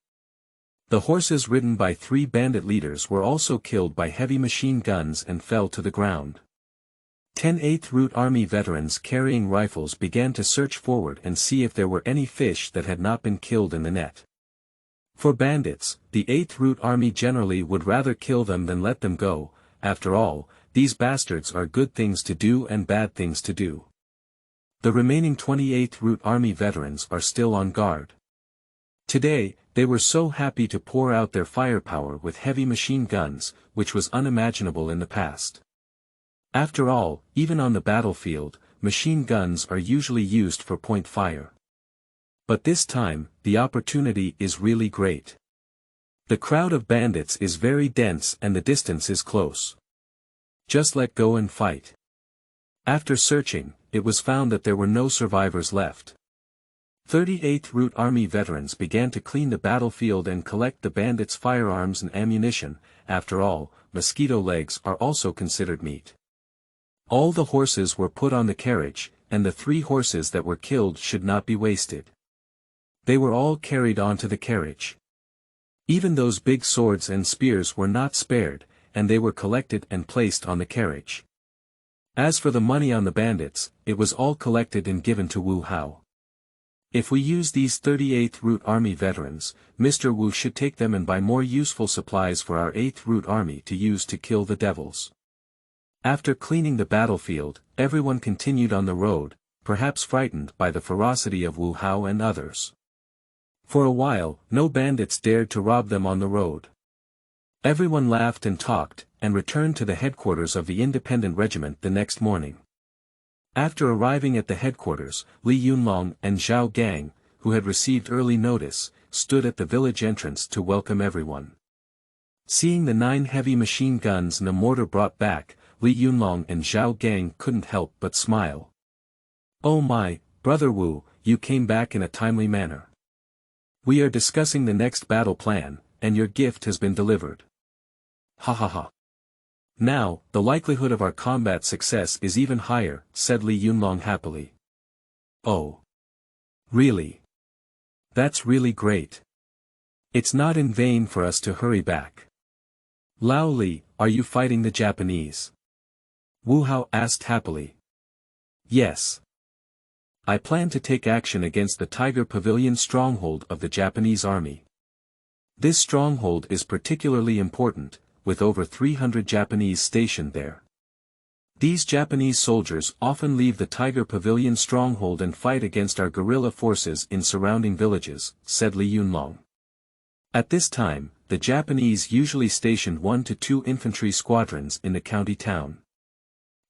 The horses ridden by 3 bandit leaders were also killed by heavy machine guns and fell to the ground. 10 8th Route Army veterans carrying rifles began to search forward and see if there were any fish that had not been killed in the net. For bandits, the 8th Route Army generally would rather kill them than let them go. After all, these bastards are good things to do and bad things to do. The remaining 28th Route Army veterans are still on guard. Today, they were so happy to pour out their firepower with heavy machine guns, which was unimaginable in the past. After all, even on the battlefield, machine guns are usually used for point fire. But this time, the opportunity is really great. The crowd of bandits is very dense and the distance is close. Just let go and fight. After searching, it was found that there were no survivors left. 38th Route Army veterans began to clean the battlefield and collect the bandits' firearms and ammunition. After all, mosquito legs are also considered meat. All the horses were put on the carriage, and the 3 horses that were killed should not be wasted. They were all carried onto the carriage. Even those big swords and spears were not spared, and they were collected and placed on the carriage. As for the money on the bandits, it was all collected and given to Wu Hao. If we use these 38th Route Army veterans, Mr. Wu should take them and buy more useful supplies for our 8th Route Army to use to kill the devils. After cleaning the battlefield, everyone continued on the road, perhaps frightened by the ferocity of Wu Hao and others. For a while, no bandits dared to rob them on the road. Everyone laughed and talked, and returned to the headquarters of the independent regiment the next morning. After arriving at the headquarters, Li Yunlong and Zhao Gang, who had received early notice, stood at the village entrance to welcome everyone. Seeing the 9 heavy machine guns and a mortar brought back, Li Yunlong and Zhao Gang couldn't help but smile. "Oh my, Brother Wu, you came back in a timely manner. We are discussing the next battle plan, and your gift has been delivered. Ha ha ha. Now, the likelihood of our combat success is even higher," said Li Yunlong happily. "Oh. Really? That's really great. It's not in vain for us to hurry back." "Lao Li, are you fighting the Japanese?" Wu Hao asked happily. "Yes. I plan to take action against the Tiger Pavilion stronghold of the Japanese army. This stronghold is particularly important, with over 300 Japanese stationed there. These Japanese soldiers often leave the Tiger Pavilion stronghold and fight against our guerrilla forces in surrounding villages," said Li Yunlong. At this time, the Japanese usually stationed 1 to 2 infantry squadrons in the county town.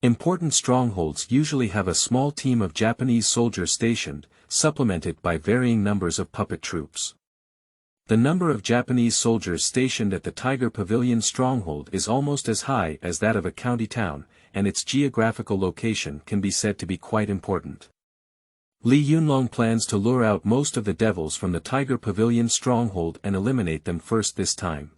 Important strongholds usually have a small team of Japanese soldiers stationed, supplemented by varying numbers of puppet troops. The number of Japanese soldiers stationed at the Tiger Pavilion stronghold is almost as high as that of a county town, and its geographical location can be said to be quite important. Li Yunlong plans to lure out most of the devils from the Tiger Pavilion stronghold and eliminate them first this time.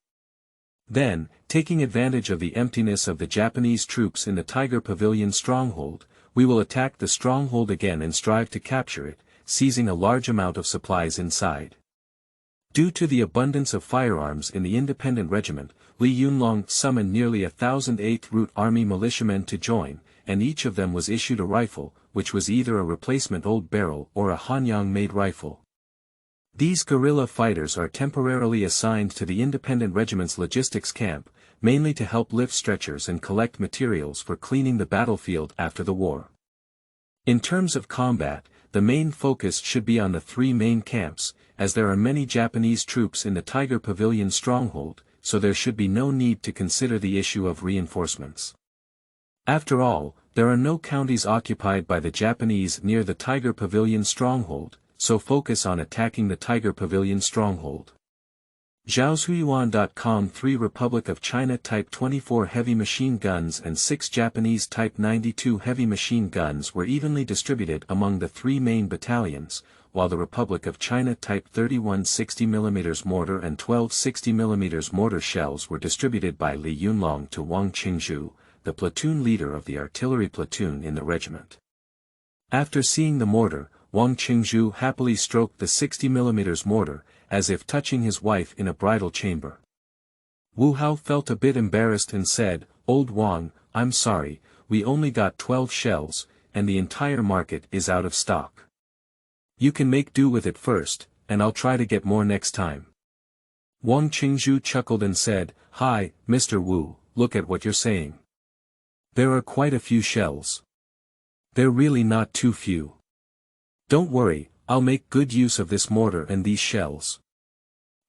Then, taking advantage of the emptiness of the Japanese troops in the Tiger Pavilion stronghold, we will attack the stronghold again and strive to capture it, seizing a large amount of supplies inside. Due to the abundance of firearms in the independent regiment, Li Yunlong summoned nearly 1,000 8th Route Army militiamen to join, and each of them was issued a rifle, which was either a replacement old barrel or a Hanyang-made rifle. These guerrilla fighters are temporarily assigned to the independent regiment's logistics camp, mainly to help lift stretchers and collect materials for cleaning the battlefield after the war. In terms of combat, the main focus should be on the 3 main camps, as there are many Japanese troops in the Tiger Pavilion stronghold, so there should be no need to consider the issue of reinforcements. After all, there are no counties occupied by the Japanese near the Tiger Pavilion stronghold, so focus on attacking the Tiger Pavilion stronghold. Zhaoshuyuan.com 3 Republic of China Type 24 heavy machine guns and 6 Japanese Type 92 heavy machine guns were evenly distributed among the 3 main battalions, while the Republic of China Type 31 60mm mortar and 12 60mm mortar shells were distributed by Li Yunlong to Wang Qingzhu, the platoon leader of the artillery platoon in the regiment. After seeing the mortar, Wang Qingzhu happily stroked the 60mm mortar, as if touching his wife in a bridal chamber. Wu Hao felt a bit embarrassed and said, "Old Wang, I'm sorry, we only got 12 shells, and the entire market is out of stock. You can make do with it first, and I'll try to get more next time." Wang Qingzhu chuckled and said, "Hi, Mr. Wu, look at what you're saying. There are quite a few shells. They're really not too few. Don't worry, I'll make good use of this mortar and these shells."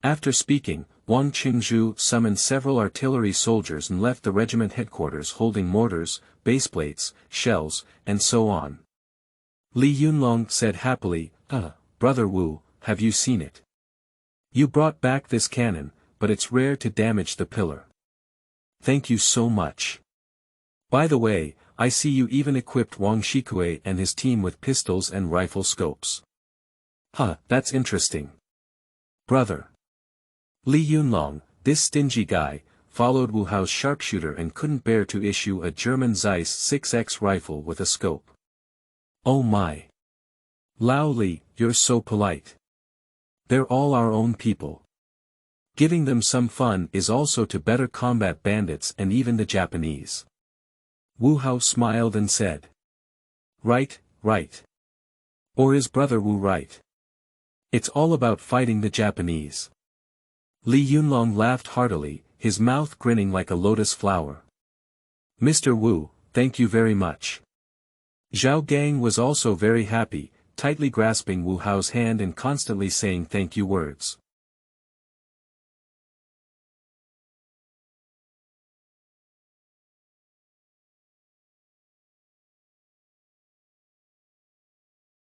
After speaking, Wang Qingzhu summoned several artillery soldiers and left the regiment headquarters holding mortars, baseplates, shells, and so on. Li Yunlong said happily, Brother Wu, have you seen it? You brought back this cannon, but it's rare to damage the pillar. Thank you so much. By the way, I see you even equipped Wang Shikue and his team with pistols and rifle scopes. That's interesting. Brother. Li Yunlong, this stingy guy, followed Wu Hao's sharpshooter and couldn't bear to issue a German Zeiss 6X rifle with a scope. Oh my. Lao Li, you're so polite. They're all our own people. Giving them some fun is also to better combat bandits and even the Japanese. Wu Hao smiled and said. Right. Or is Brother Wu right? It's all about fighting the Japanese. Li Yunlong laughed heartily, his mouth grinning like a lotus flower. Mr. Wu, thank you very much. Zhao Gang was also very happy, tightly grasping Wu Hao's hand and constantly saying thank you words.